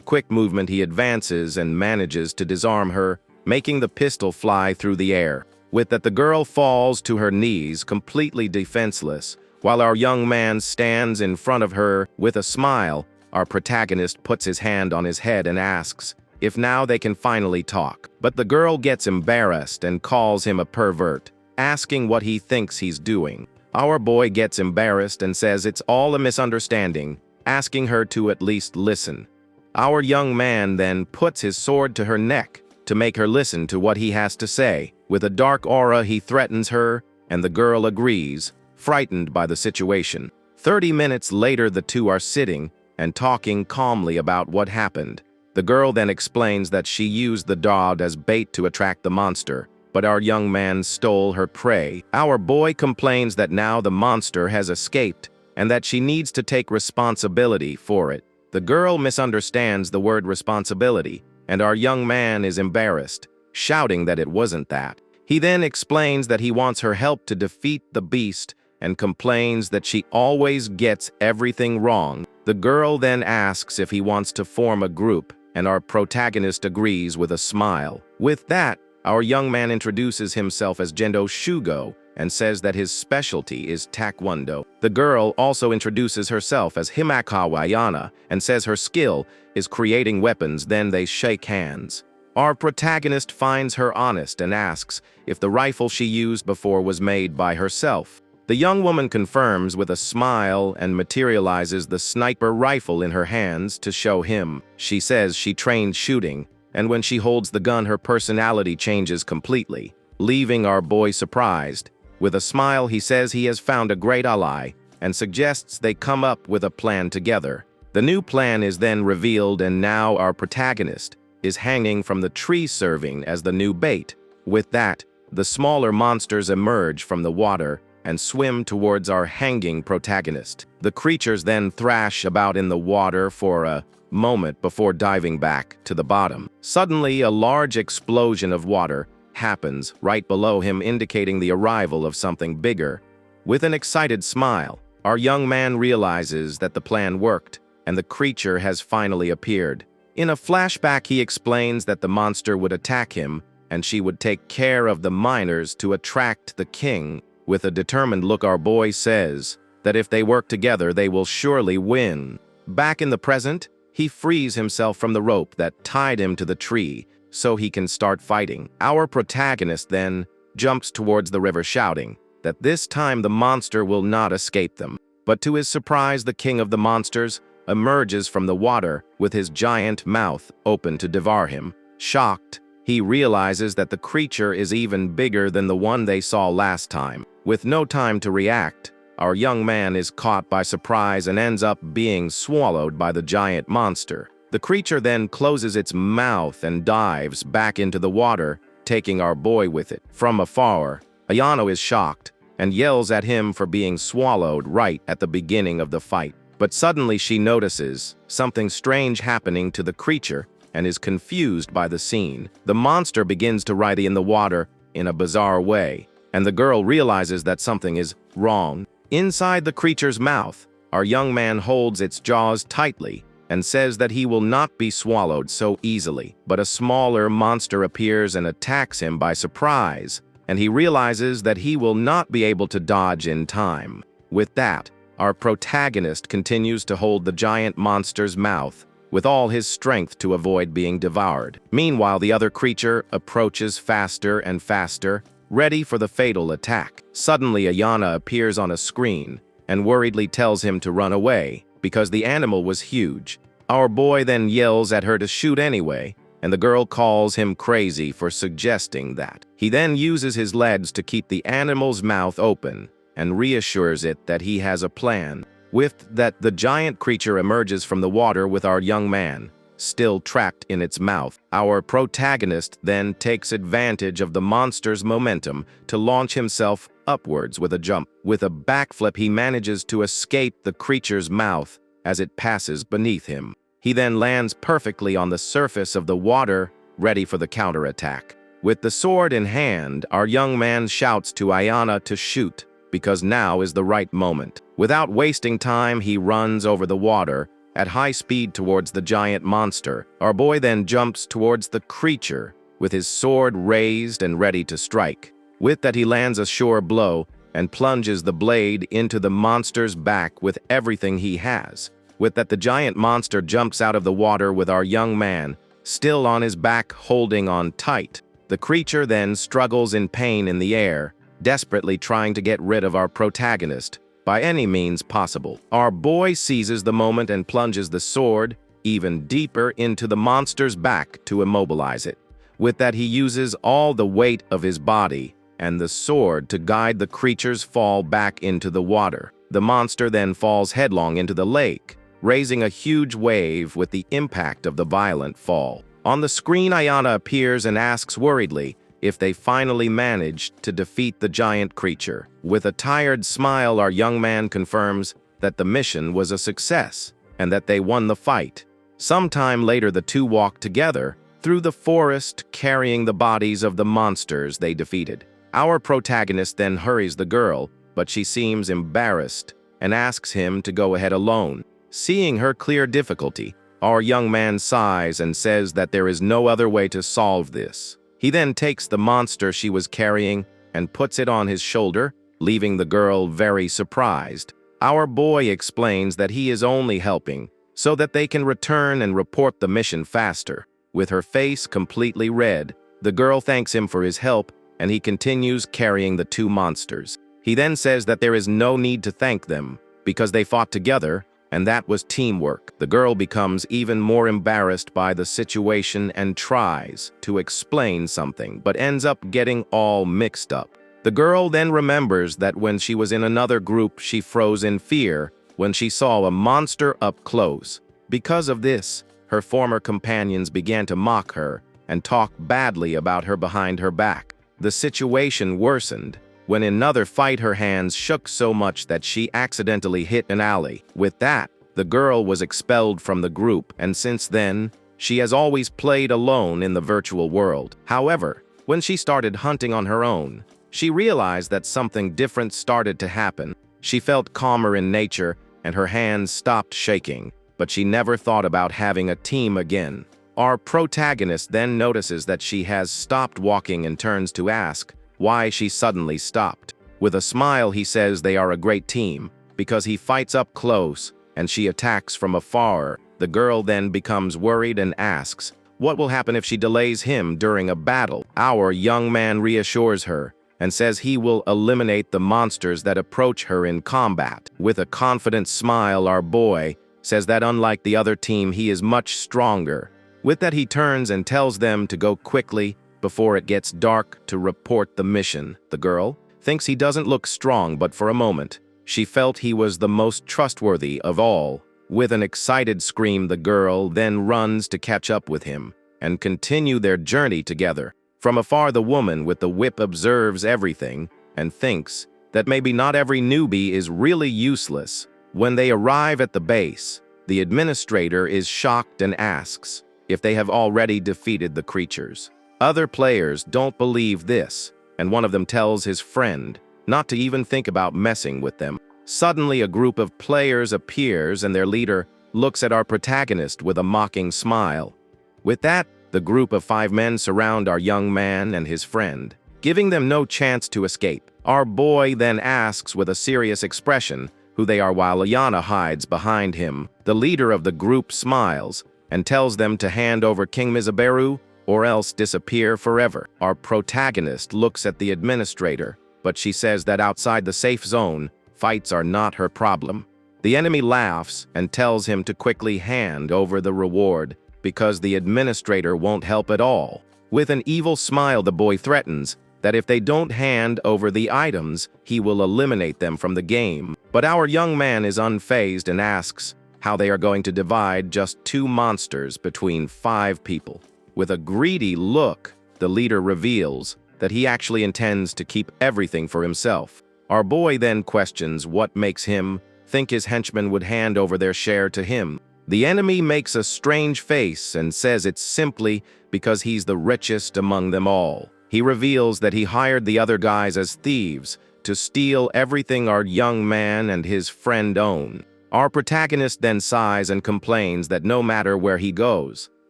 quick movement, he advances and manages to disarm her, making the pistol fly through the air. With that, the girl falls to her knees, completely defenseless, while our young man stands in front of her with a smile. Our protagonist puts his hand on his head and asks if now they can finally talk. But the girl gets embarrassed and calls him a pervert, asking what he thinks he's doing. Our boy gets embarrassed and says it's all a misunderstanding, asking her to at least listen. Our young man then puts his sword to her neck to make her listen to what he has to say. With a dark aura, he threatens her, and the girl agrees, frightened by the situation. 30 minutes later, the two are sitting and talking calmly about what happened. The girl then explains that she used the dog as bait to attract the monster, but our young man stole her prey. Our boy complains that now the monster has escaped and that she needs to take responsibility for it. The girl misunderstands the word responsibility, and our young man is embarrassed, shouting that it wasn't that. He then explains that he wants her help to defeat the beast and complains that she always gets everything wrong. The girl then asks if he wants to form a group, and our protagonist agrees with a smile. With that, our young man introduces himself as Gento Shugo and says that his specialty is taekwondo. The girl also introduces herself as Himekawa Ayana and says her skill is creating weapons. Then they shake hands. Our protagonist finds her honest and asks if the rifle she used before was made by herself. The young woman confirms with a smile and materializes the sniper rifle in her hands to show him. She says she trained shooting, and when she holds the gun, her personality changes completely, leaving our boy surprised. With a smile, he says he has found a great ally and suggests they come up with a plan together. The new plan is then revealed, and now our protagonist is hanging from the tree serving as the new bait. With that, the smaller monsters emerge from the water and swim towards our hanging protagonist. The creatures then thrash about in the water for a moment before diving back to the bottom. Suddenly, a large explosion of water happens right below him, indicating the arrival of something bigger. With an excited smile, our young man realizes that the plan worked, and the creature has finally appeared. In a flashback, he explains that the monster would attack him, and she would take care of the miners to attract the king. With a determined look, our boy says that if they work together, they will surely win. Back in the present, he frees himself from the rope that tied him to the tree so he can start fighting. Our protagonist then jumps towards the river, shouting that this time the monster will not escape them. But to his surprise, the king of the monsters emerges from the water with his giant mouth open to devour him. Shocked, he realizes that the creature is even bigger than the one they saw last time. With no time to react, our young man is caught by surprise and ends up being swallowed by the giant monster. The creature then closes its mouth and dives back into the water, taking our boy with it. From afar, Ayano is shocked and yells at him for being swallowed right at the beginning of the fight. But suddenly she notices something strange happening to the creature and is confused by the scene. The monster begins to writhe in the water in a bizarre way, and the girl realizes that something is wrong. Inside the creature's mouth, our young man holds its jaws tightly and says that he will not be swallowed so easily. But a smaller monster appears and attacks him by surprise, and he realizes that he will not be able to dodge in time. With that, our protagonist continues to hold the giant monster's mouth with all his strength to avoid being devoured. Meanwhile, the other creature approaches faster and faster, ready for the fatal attack. Suddenly, Ayana appears on a screen and worriedly tells him to run away because the animal was huge. Our boy then yells at her to shoot anyway, and the girl calls him crazy for suggesting that. He then uses his legs to keep the animal's mouth open and reassures it that he has a plan. With that, the giant creature emerges from the water with our young man still trapped in its mouth. Our protagonist then takes advantage of the monster's momentum to launch himself upwards with a jump. With a backflip, he manages to escape the creature's mouth as it passes beneath him. He then lands perfectly on the surface of the water, ready for the counterattack. With the sword in hand, our young man shouts to Ayana to shoot, because now is the right moment. Without wasting time, he runs over the water at high speed towards the giant monster. Our boy then jumps towards the creature with his sword raised and ready to strike. With that, he lands a sure blow and plunges the blade into the monster's back with everything he has. With that, the giant monster jumps out of the water with our young man still on his back, holding on tight. The creature then struggles in pain in the air, desperately trying to get rid of our protagonist by any means possible. Our boy seizes the moment and plunges the sword even deeper into the monster's back to immobilize it. With that, he uses all the weight of his body and the sword to guide the creature's fall back into the water. The monster then falls headlong into the lake, raising a huge wave with the impact of the violent fall. On the screen, Ayana appears and asks worriedly if they finally managed to defeat the giant creature. With a tired smile, our young man confirms that the mission was a success and that they won the fight. Sometime later, the two walk together through the forest, carrying the bodies of the monsters they defeated. Our protagonist then hurries the girl, but she seems embarrassed and asks him to go ahead alone. Seeing her clear difficulty, our young man sighs and says that there is no other way to solve this. He then takes the monster she was carrying and puts it on his shoulder, leaving the girl very surprised. Our boy explains that he is only helping so that they can return and report the mission faster. With her face completely red, the girl thanks him for his help, and he continues carrying the two monsters. He then says that there is no need to thank them because they fought together, and that was teamwork. The girl becomes even more embarrassed by the situation and tries to explain something, but ends up getting all mixed up. The girl then remembers that when she was in another group, she froze in fear when she saw a monster up close. Because of this, her former companions began to mock her and talk badly about her behind her back. The situation worsened When in another fight, her hands shook so much that she accidentally hit an ally. With that, the girl was expelled from the group, and since then, she has always played alone in the virtual world. However, when she started hunting on her own, she realized that something different started to happen. She felt calmer in nature, and her hands stopped shaking, but she never thought about having a team again. Our protagonist then notices that she has stopped walking and turns to ask why she suddenly stopped. With a smile, he says they are a great team, because he fights up close and she attacks from afar. The girl then becomes worried and asks what will happen if she delays him during a battle. Our young man reassures her and says he will eliminate the monsters that approach her in combat. With a confident smile, our boy says that unlike the other team, he is much stronger. With that, he turns and tells them to go quickly before it gets dark to report the mission. The girl thinks he doesn't look strong, but for a moment, she felt he was the most trustworthy of all. With an excited scream, the girl then runs to catch up with him and continue their journey together. From afar, the woman with the whip observes everything and thinks that maybe not every newbie is really useless. When they arrive at the base, the administrator is shocked and asks if they have already defeated the creatures. Other players don't believe this, and one of them tells his friend not to even think about messing with them. Suddenly, a group of players appears and their leader looks at our protagonist with a mocking smile. With that, the group of 5 men surround our young man and his friend, giving them no chance to escape. Our boy then asks with a serious expression who they are while Ayana hides behind him. The leader of the group smiles and tells them to hand over King Mizuberu or else disappear forever. Our protagonist looks at the administrator, but she says that outside the safe zone, fights are not her problem. The enemy laughs and tells him to quickly hand over the reward because the administrator won't help at all. With an evil smile, the boy threatens that if they don't hand over the items, he will eliminate them from the game. But our young man is unfazed and asks how they are going to divide just 2 monsters between 5 people. With a greedy look, the leader reveals that he actually intends to keep everything for himself. Our boy then questions what makes him think his henchmen would hand over their share to him. The enemy makes a strange face and says it's simply because he's the richest among them all. He reveals that he hired the other guys as thieves to steal everything our young man and his friend own. Our protagonist then sighs and complains that no matter where he goes,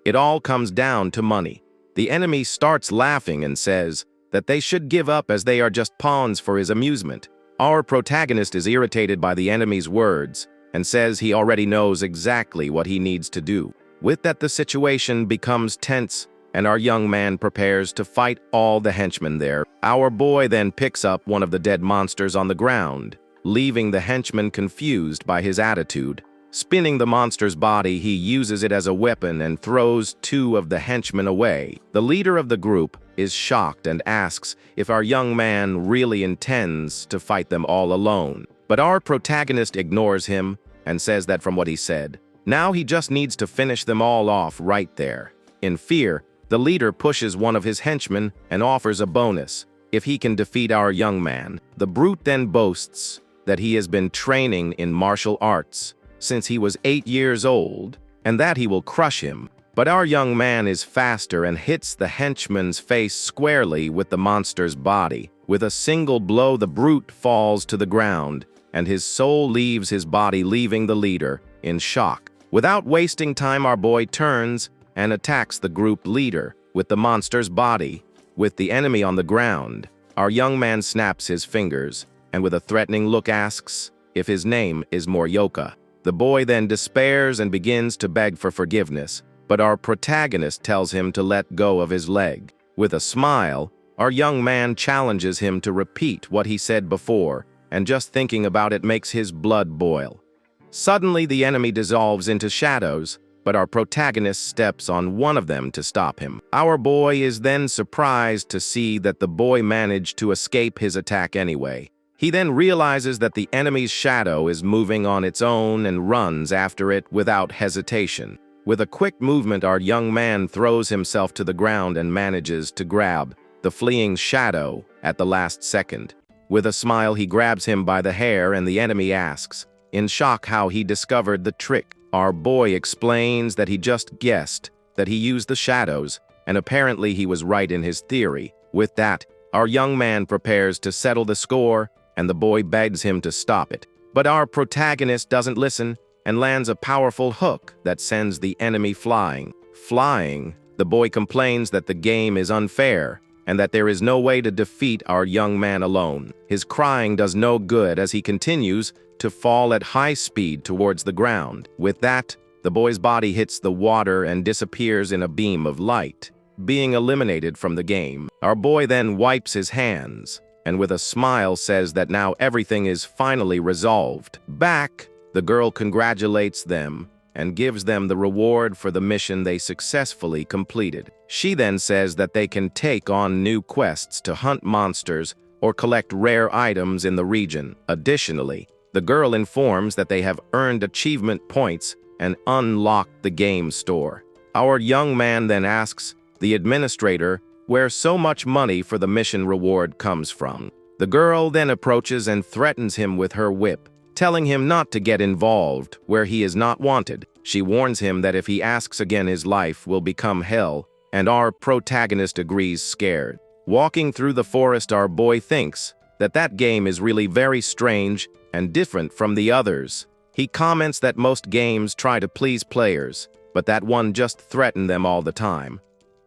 it all comes down to money. The enemy starts laughing and says that they should give up as they are just pawns for his amusement. Our protagonist is irritated by the enemy's words and says he already knows exactly what he needs to do. With that, the situation becomes tense and our young man prepares to fight all the henchmen there. Our boy then picks up one of the dead monsters on the ground, leaving the henchman confused by his attitude. Spinning the monster's body, he uses it as a weapon and throws 2 of the henchmen away. The leader of the group is shocked and asks if our young man really intends to fight them all alone. But our protagonist ignores him and says that from what he said, now he just needs to finish them all off right there. In fear, the leader pushes one of his henchmen and offers a bonus if he can defeat our young man. The brute then boasts that he has been training in martial arts since he was 8 years old, and that he will crush him. But our young man is faster and hits the henchman's face squarely with the monster's body. With a single blow, the brute falls to the ground, and his soul leaves his body, leaving the leader in shock. Without wasting time, our boy turns and attacks the group leader with the monster's body. With the enemy on the ground, our young man snaps his fingers, and with a threatening look asks if his name is Morioka. The boy then despairs and begins to beg for forgiveness, but our protagonist tells him to let go of his leg. With a smile, our young man challenges him to repeat what he said before, and just thinking about it makes his blood boil. Suddenly, the enemy dissolves into shadows, but our protagonist steps on one of them to stop him. Our boy is then surprised to see that the boy managed to escape his attack anyway. He then realizes that the enemy's shadow is moving on its own and runs after it without hesitation. With a quick movement, our young man throws himself to the ground and manages to grab the fleeing shadow at the last second. With a smile, he grabs him by the hair and the enemy asks, in shock, how he discovered the trick. Our boy explains that he just guessed, that he used the shadows, and apparently he was right in his theory. With that, our young man prepares to settle the score, and the boy begs him to stop it. But our protagonist doesn't listen and lands a powerful hook that sends the enemy flying. Flying, the boy complains that the game is unfair and that there is no way to defeat our young man alone. His crying does no good as he continues to fall at high speed towards the ground. With that, the boy's body hits the water and disappears in a beam of light, being eliminated from the game. Our boy then wipes his hands and with a smile says that now everything is finally resolved. Back, the girl congratulates them and gives them the reward for the mission they successfully completed. She then says that they can take on new quests to hunt monsters or collect rare items in the region. Additionally, the girl informs that they have earned achievement points and unlocked the game store. Our young man then asks the administrator where so much money for the mission reward comes from. The girl then approaches and threatens him with her whip, telling him not to get involved where he is not wanted. She warns him that if he asks again, his life will become hell, and our protagonist agrees, scared. Walking through the forest, our boy thinks that that game is really very strange and different from the others. He comments that most games try to please players, but that one just threatened them all the time.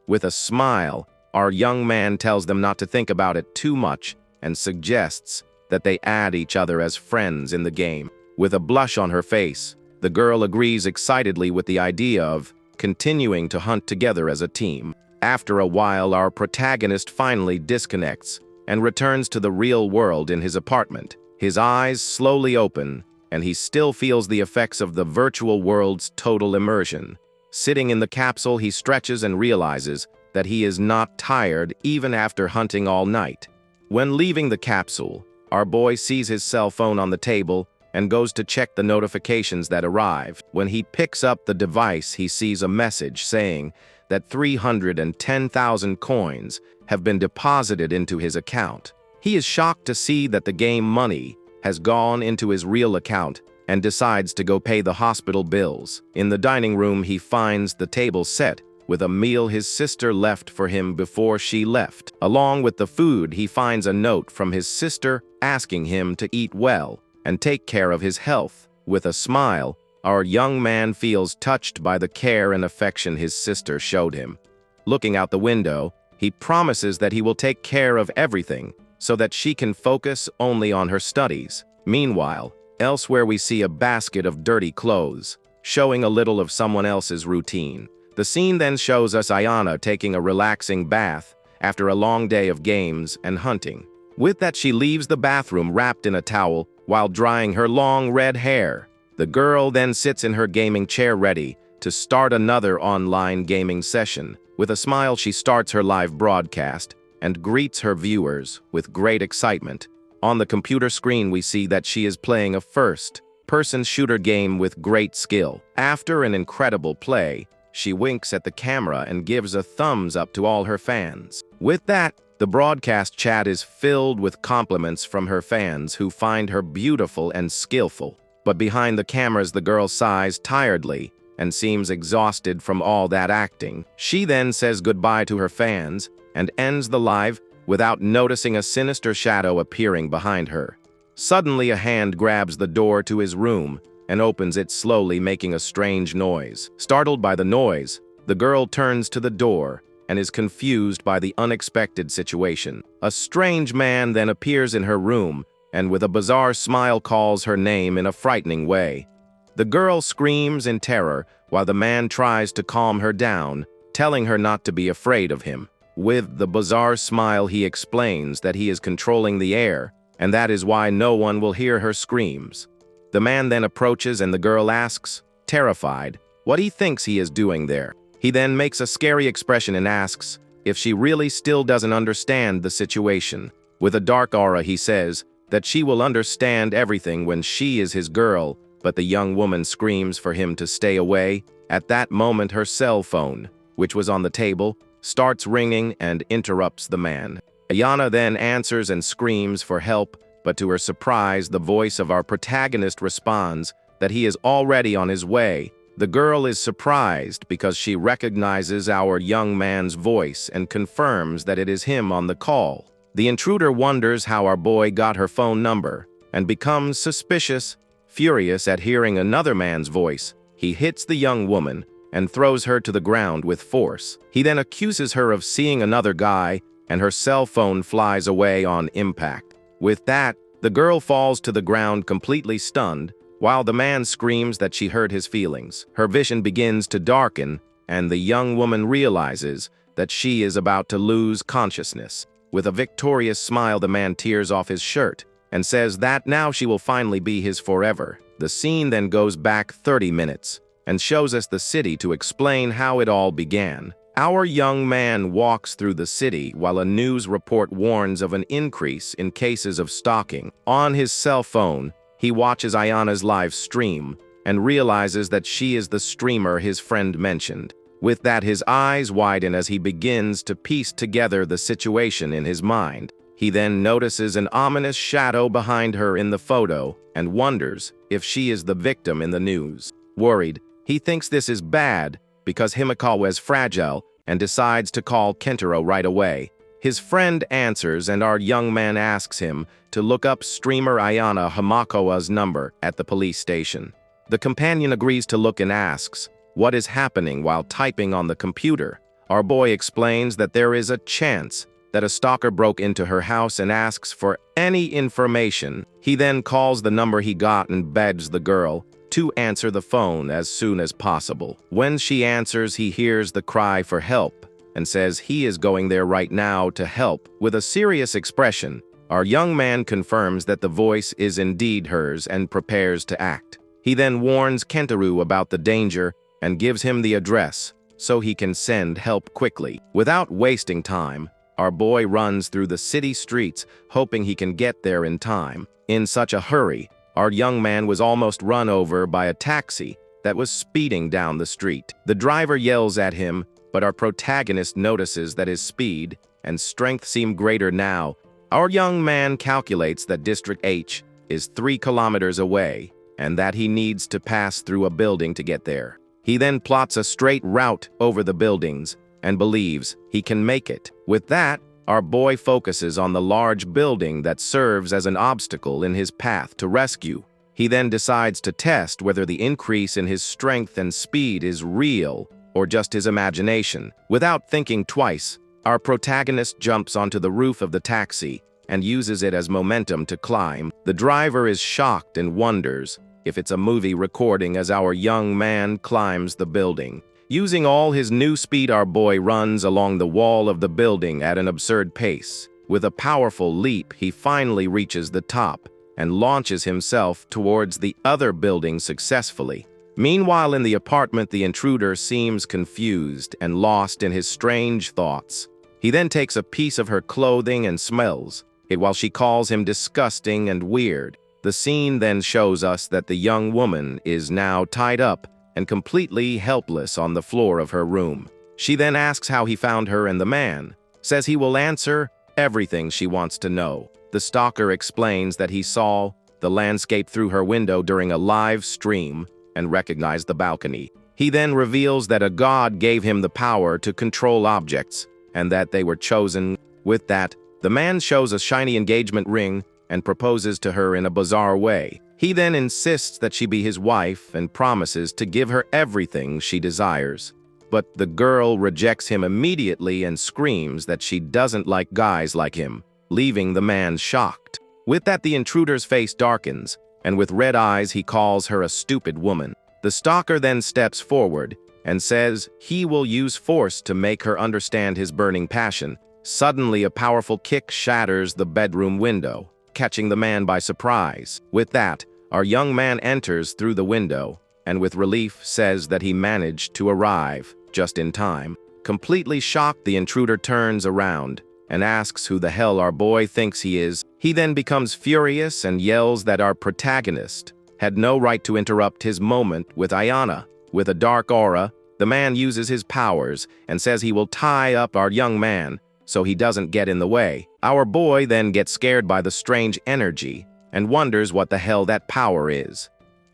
With a smile, our young man tells them not to think about it too much and suggests that they add each other as friends in the game. With a blush on her face, the girl agrees excitedly with the idea of continuing to hunt together as a team. After a while, our protagonist finally disconnects and returns to the real world in his apartment. His eyes slowly open, and he still feels the effects of the virtual world's total immersion. Sitting in the capsule, he stretches and realizes that he is not tired even after hunting all night. When leaving the capsule, our boy sees his cell phone on the table and goes to check the notifications that arrive. When he picks up the device, he sees a message saying that 310,000 coins have been deposited into his account. He is shocked to see that the game money has gone into his real account and decides to go pay the hospital bills. In the dining room, he finds the table set with a meal his sister left for him before she left. Along with the food, he finds a note from his sister asking him to eat well and take care of his health. With a smile, our young man feels touched by the care and affection his sister showed him. Looking out the window, he promises that he will take care of everything so that she can focus only on her studies. Meanwhile, elsewhere we see a basket of dirty clothes, showing a little of someone else's routine. The scene then shows us Ayana taking a relaxing bath after a long day of games and hunting. With that, she leaves the bathroom wrapped in a towel while drying her long red hair. The girl then sits in her gaming chair ready to start another online gaming session. With a smile, she starts her live broadcast and greets her viewers with great excitement. On the computer screen, we see that she is playing a first-person shooter game with great skill. After an incredible play, she winks at the camera and gives a thumbs up to all her fans. With that, the broadcast chat is filled with compliments from her fans who find her beautiful and skillful. But behind the cameras, the girl sighs tiredly and seems exhausted from all that acting. She then says goodbye to her fans and ends the live without noticing a sinister shadow appearing behind her. Suddenly, a hand grabs the door to his room and opens it slowly, making a strange noise. Startled by the noise, the girl turns to the door and is confused by the unexpected situation. A strange man then appears in her room and with a bizarre smile calls her name in a frightening way. The girl screams in terror while the man tries to calm her down, telling her not to be afraid of him. With the bizarre smile, he explains that he is controlling the air, and that is why no one will hear her screams. The man then approaches and the girl asks, terrified, what he thinks he is doing there. He then makes a scary expression and asks if she really still doesn't understand the situation. With a dark aura, he says that she will understand everything when she is his girl, but the young woman screams for him to stay away. At that moment, her cell phone, which was on the table, starts ringing and interrupts the man. Ayana then answers and screams for help, but to her surprise, the voice of our protagonist responds that he is already on his way. The girl is surprised because she recognizes our young man's voice and confirms that it is him on the call. The intruder wonders how our boy got her phone number and becomes suspicious. Furious at hearing another man's voice, he hits the young woman and throws her to the ground with force. He then accuses her of seeing another guy, and her cell phone flies away on impact. With that, the girl falls to the ground completely stunned, while the man screams that she hurt his feelings. Her vision begins to darken, and the young woman realizes that she is about to lose consciousness. With a victorious smile, the man tears off his shirt and says that now she will finally be his forever. The scene then goes back 30 minutes and shows us the city to explain how it all began. Our young man walks through the city while a news report warns of an increase in cases of stalking. On his cell phone, he watches Ayana's live stream and realizes that she is the streamer his friend mentioned. With that, his eyes widen as he begins to piece together the situation in his mind. He then notices an ominous shadow behind her in the photo and wonders if she is the victim in the news. Worried, he thinks this is bad because Himekawa is fragile and decides to call Kentaro right away. His friend answers and our young man asks him to look up streamer Ayana Himekawa's number at the police station. The companion agrees to look and asks what is happening while typing on the computer. Our boy explains that there is a chance that a stalker broke into her house and asks for any information. He then calls the number he got and begs the girl to answer the phone as soon as possible. When she answers, he hears the cry for help and says he is going there right now to help. With a serious expression, our young man confirms that the voice is indeed hers and prepares to act. He then warns Kentaro about the danger and gives him the address so he can send help quickly. Without wasting time, our boy runs through the city streets hoping he can get there in time. In such a hurry, our young man was almost run over by a taxi that was speeding down the street. The driver yells at him, but our protagonist notices that his speed and strength seem greater now. Our young man calculates that District H is 3 kilometers away and that he needs to pass through a building to get there. He then plots a straight route over the buildings and believes he can make it. With that, our boy focuses on the large building that serves as an obstacle in his path to rescue. He then decides to test whether the increase in his strength and speed is real or just his imagination. Without thinking twice, our protagonist jumps onto the roof of the taxi and uses it as momentum to climb. The driver is shocked and wonders if it's a movie recording as our young man climbs the building. Using all his new speed, our boy runs along the wall of the building at an absurd pace. With a powerful leap, he finally reaches the top and launches himself towards the other building successfully. Meanwhile, in the apartment, the intruder seems confused and lost in his strange thoughts. He then takes a piece of her clothing and smells it while she calls him disgusting and weird. The scene then shows us that the young woman is now tied up and completely helpless on the floor of her room. She then asks how he found her, and the man says he will answer everything she wants to know. The stalker explains that he saw the landscape through her window during a live stream and recognized the balcony. He then reveals that a god gave him the power to control objects and that they were chosen. With that, the man shows a shiny engagement ring and proposes to her in a bizarre way. He then insists that she be his wife and promises to give her everything she desires. But the girl rejects him immediately and screams that she doesn't like guys like him, leaving the man shocked. With that, the intruder's face darkens, and with red eyes he calls her a stupid woman. The stalker then steps forward and says he will use force to make her understand his burning passion. Suddenly, a powerful kick shatters the bedroom window, catching the man by surprise. With that, our young man enters through the window and with relief says that he managed to arrive just in time. Completely shocked, the intruder turns around and asks who the hell our boy thinks he is. He then becomes furious and yells that our protagonist had no right to interrupt his moment with Ayana. With a dark aura, the man uses his powers and says he will tie up our young man so he doesn't get in the way. Our boy then gets scared by the strange energy and wonders what the hell that power is.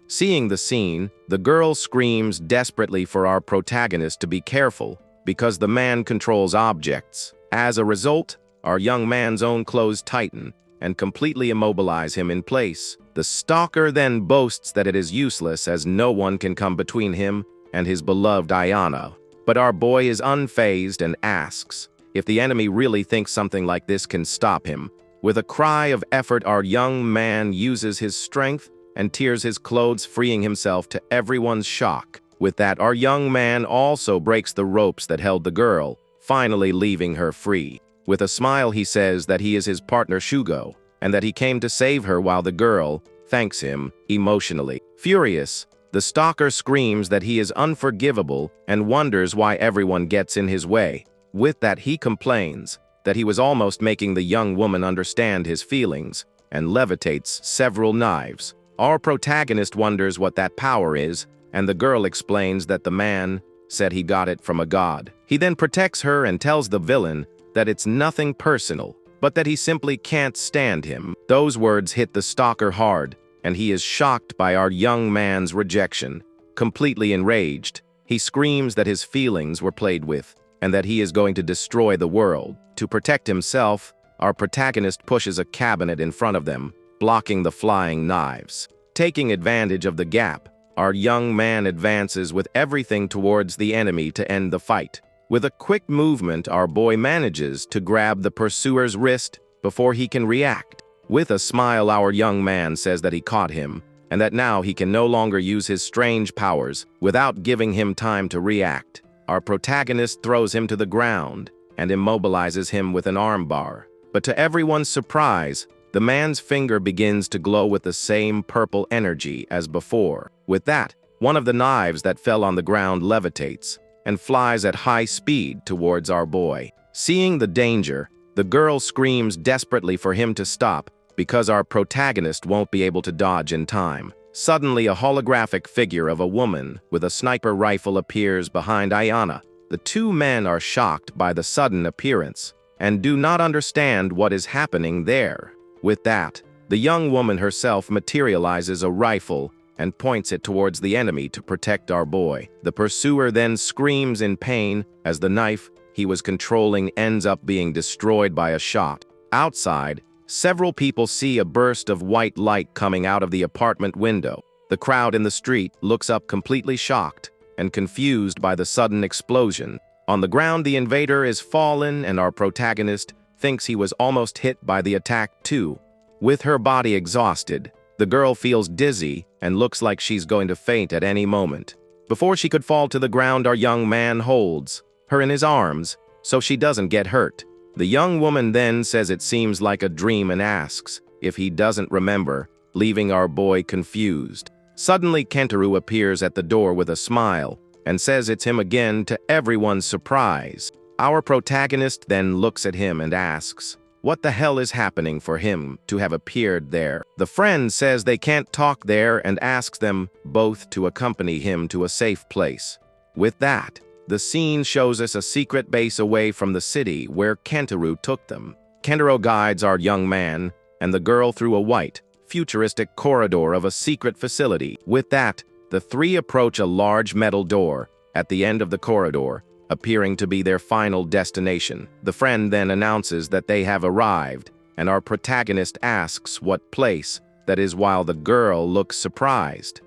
Seeing the scene, the girl screams desperately for our protagonist to be careful because the man controls objects. As a result, our young man's own clothes tighten and completely immobilize him in place. The stalker then boasts that it is useless as no one can come between him and his beloved Ayana. But our boy is unfazed and asks if the enemy really thinks something like this can stop him. With a cry of effort, our young man uses his strength and tears his clothes, freeing himself to everyone's shock. With that, our young man also breaks the ropes that held the girl, finally leaving her free. With a smile, he says that he is his partner Shugo, and that he came to save her while the girl thanks him emotionally. Furious, the stalker screams that he is unforgivable and wonders why everyone gets in his way. With that, he complains that he was almost making the young woman understand his feelings and levitates several knives. Our protagonist wonders what that power is, and the girl explains that the man said he got it from a god. He then protects her and tells the villain that it's nothing personal, but that he simply can't stand him. Those words hit the stalker hard, and he is shocked by our young man's rejection. Completely enraged, he screams that his feelings were played with, and that he is going to destroy the world. To protect himself, our protagonist pushes a cabinet in front of them, blocking the flying knives. Taking advantage of the gap, our young man advances with everything towards the enemy to end the fight. With a quick movement, our boy manages to grab the pursuer's wrist before he can react. With a smile, our young man says that he caught him, and that now he can no longer use his strange powers without giving him time to react. Our protagonist throws him to the ground and immobilizes him with an armbar. But to everyone's surprise, the man's finger begins to glow with the same purple energy as before. With that, one of the knives that fell on the ground levitates and flies at high speed towards our boy. Seeing the danger, the girl screams desperately for him to stop because our protagonist won't be able to dodge in time. Suddenly, a holographic figure of a woman with a sniper rifle appears behind Ayana. The two men are shocked by the sudden appearance and do not understand what is happening there. With that, the young woman herself materializes a rifle and points it towards the enemy to protect our boy. The pursuer then screams in pain as the knife he was controlling ends up being destroyed by a shot. Outside, several people see a burst of white light coming out of the apartment window. The crowd in the street looks up completely shocked and confused by the sudden explosion. On the ground, the invader is fallen, and our protagonist thinks he was almost hit by the attack too. With her body exhausted, the girl feels dizzy and looks like she's going to faint at any moment. Before she could fall to the ground, our young man holds her in his arms so she doesn't get hurt. The young woman then says it seems like a dream and asks if he doesn't remember, leaving our boy confused. Suddenly, Kentaro appears at the door with a smile and says it's him again, to everyone's surprise. Our protagonist then looks at him and asks what the hell is happening for him to have appeared there. The friend says they can't talk there and asks them both to accompany him to a safe place. With that, the scene shows us a secret base away from the city where Kentaro took them. Kentaro guides our young man and the girl through a white, futuristic corridor of a secret facility. With that, the three approach a large metal door at the end of the corridor, appearing to be their final destination. The friend then announces that they have arrived, and our protagonist asks what place that is while the girl looks surprised.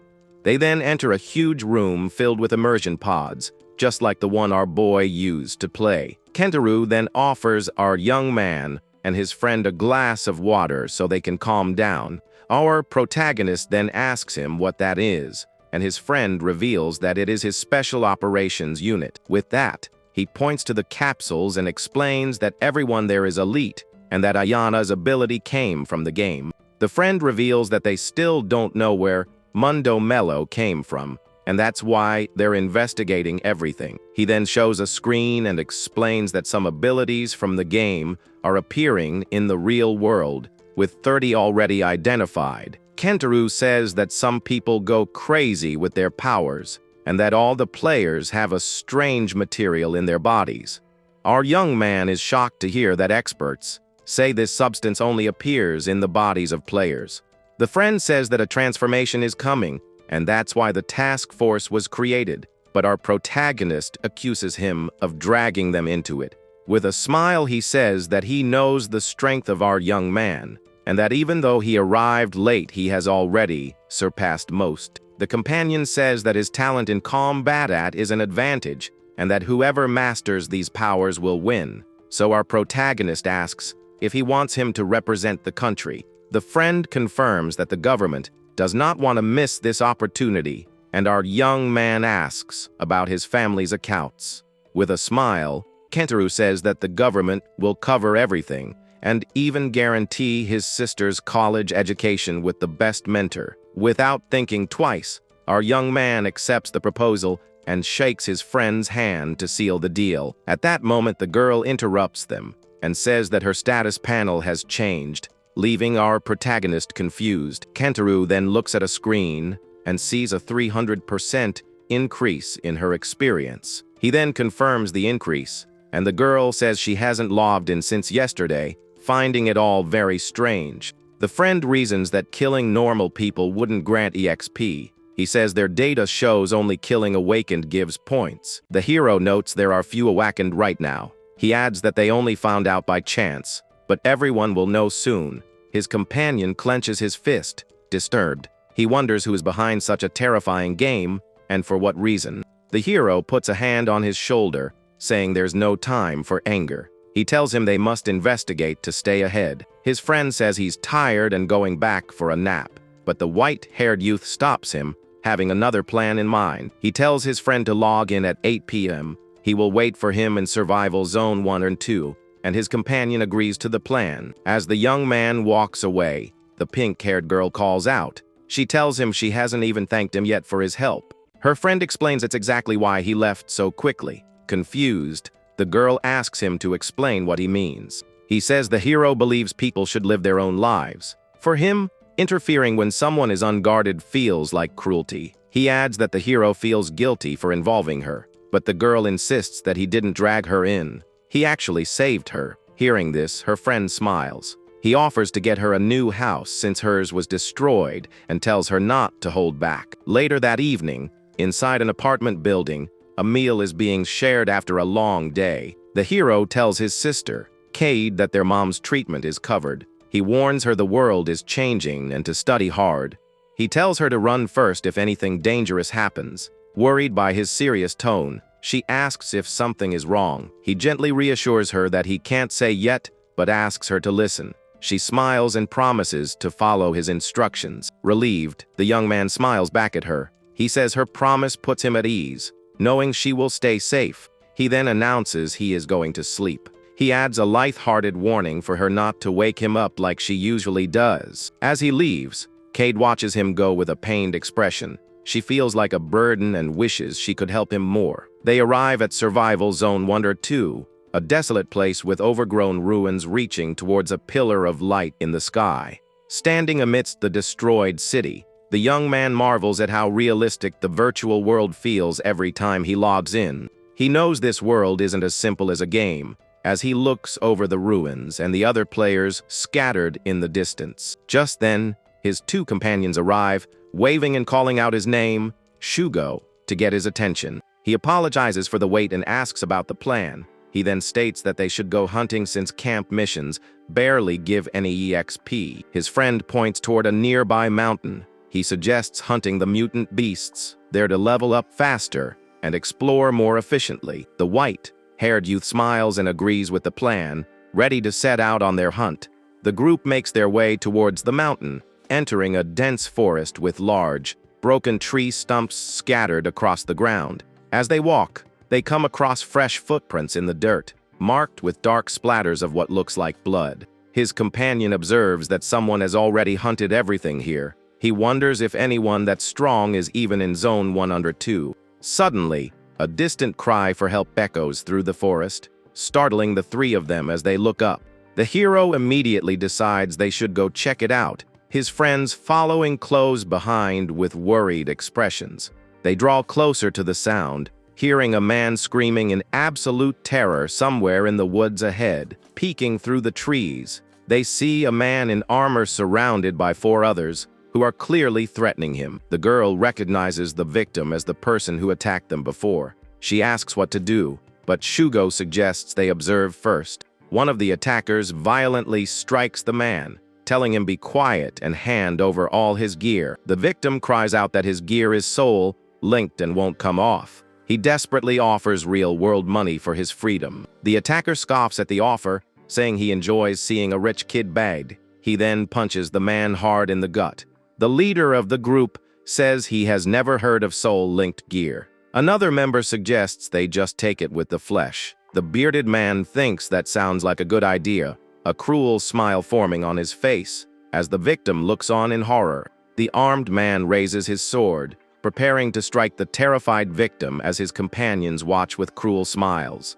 They then enter a huge room filled with immersion pods, just like the one our boy used to play. Kentaro then offers our young man and his friend a glass of water so they can calm down. Our protagonist then asks him what that is, and his friend reveals that it is his special operations unit. With that, he points to the capsules and explains that everyone there is elite and that Ayana's ability came from the game. The friend reveals that they still don't know where Mundo Mello came from, and that's why they're investigating everything. He then shows a screen and explains that some abilities from the game are appearing in the real world, with 30 already identified. Kentaro says that some people go crazy with their powers, and that all the players have a strange material in their bodies. Our young man is shocked to hear that experts say this substance only appears in the bodies of players. The friend says that a transformation is coming, and that's why the task force was created, but our protagonist accuses him of dragging them into it. With a smile, he says that he knows the strength of our young man, and that even though he arrived late, he has already surpassed most. The companion says that his talent in combat is an advantage, and that whoever masters these powers will win. So our protagonist asks if he wants him to represent the country. The friend confirms that the government does not want to miss this opportunity, and our young man asks about his family's accounts. With a smile, Kentaro says that the government will cover everything, and even guarantee his sister's college education with the best mentor. Without thinking twice, our young man accepts the proposal and shakes his friend's hand to seal the deal. At that moment, the girl interrupts them and says that her status panel has changed, leaving our protagonist confused. Kentaro then looks at a screen and sees a 300% increase in her experience. He then confirms the increase, and the girl says she hasn't logged in since yesterday, finding it all very strange. The friend reasons that killing normal people wouldn't grant EXP. He says their data shows only killing awakened gives points. The hero notes there are few awakened right now. He adds that they only found out by chance, but everyone will know soon. His companion clenches his fist, disturbed. He wonders who is behind such a terrifying game, and for what reason. The hero puts a hand on his shoulder, saying there's no time for anger. He tells him they must investigate to stay ahead. His friend says he's tired and going back for a nap, but the white-haired youth stops him, having another plan in mind. He tells his friend to log in at 8 p.m. He will wait for him in Survival Zone 1 and 2, and his companion agrees to the plan. As the young man walks away, the pink-haired girl calls out. She tells him she hasn't even thanked him yet for his help. Her friend explains it's exactly why he left so quickly. Confused, the girl asks him to explain what he means. He says the hero believes people should live their own lives. For him, interfering when someone is unguarded feels like cruelty. He adds that the hero feels guilty for involving her, but the girl insists that he didn't drag her in. He actually saved her. Hearing this, her friend smiles. He offers to get her a new house since hers was destroyed and tells her not to hold back. Later that evening, inside an apartment building, a meal is being shared after a long day. The hero tells his sister, Cade, that their mom's treatment is covered. He warns her the world is changing and to study hard. He tells her to run first if anything dangerous happens. Worried by his serious tone, she asks if something is wrong. He gently reassures her that he can't say yet, but asks her to listen. She smiles and promises to follow his instructions. Relieved, the young man smiles back at her. He says her promise puts him at ease, knowing she will stay safe. He then announces he is going to sleep. He adds a light-hearted warning for her not to wake him up like she usually does. As he leaves, Cade watches him go with a pained expression. She feels like a burden and wishes she could help him more. They arrive at Survival Zone 1 or 2, a desolate place with overgrown ruins reaching towards a pillar of light in the sky. Standing amidst the destroyed city, the young man marvels at how realistic the virtual world feels every time he logs in. He knows this world isn't as simple as a game, as he looks over the ruins and the other players scattered in the distance. Just then, his two companions arrive, waving and calling out his name, Shugo, to get his attention. He apologizes for the wait and asks about the plan. He then states that they should go hunting since camp missions barely give any EXP. His friend points toward a nearby mountain. He suggests hunting the mutant beasts. They're to level up faster and explore more efficiently. The white-haired youth smiles and agrees with the plan, ready to set out on their hunt. The group makes their way towards the mountain, entering a dense forest with large, broken tree stumps scattered across the ground. As they walk, they come across fresh footprints in the dirt, marked with dark splatters of what looks like blood. His companion observes that someone has already hunted everything here. He wonders if anyone that's strong is even in Zone 1 under 2. Suddenly, a distant cry for help echoes through the forest, startling the three of them as they look up. The hero immediately decides they should go check it out, his friends following close behind with worried expressions. They draw closer to the sound, hearing a man screaming in absolute terror somewhere in the woods ahead. Peeking through the trees, they see a man in armor surrounded by 4 others who are clearly threatening him. The girl recognizes the victim as the person who attacked them before. She asks what to do, but Shugo suggests they observe first. One of the attackers violently strikes the man, telling him be quiet and hand over all his gear. The victim cries out that his gear is soul-linked and won't come off. He desperately offers real-world money for his freedom. The attacker scoffs at the offer, saying he enjoys seeing a rich kid bagged. He then punches the man hard in the gut. The leader of the group says he has never heard of soul-linked gear. Another member suggests they just take it with the flesh. The bearded man thinks that sounds like a good idea, a cruel smile forming on his face. As the victim looks on in horror, the armed man raises his sword, preparing to strike the terrified victim as his companions watch with cruel smiles.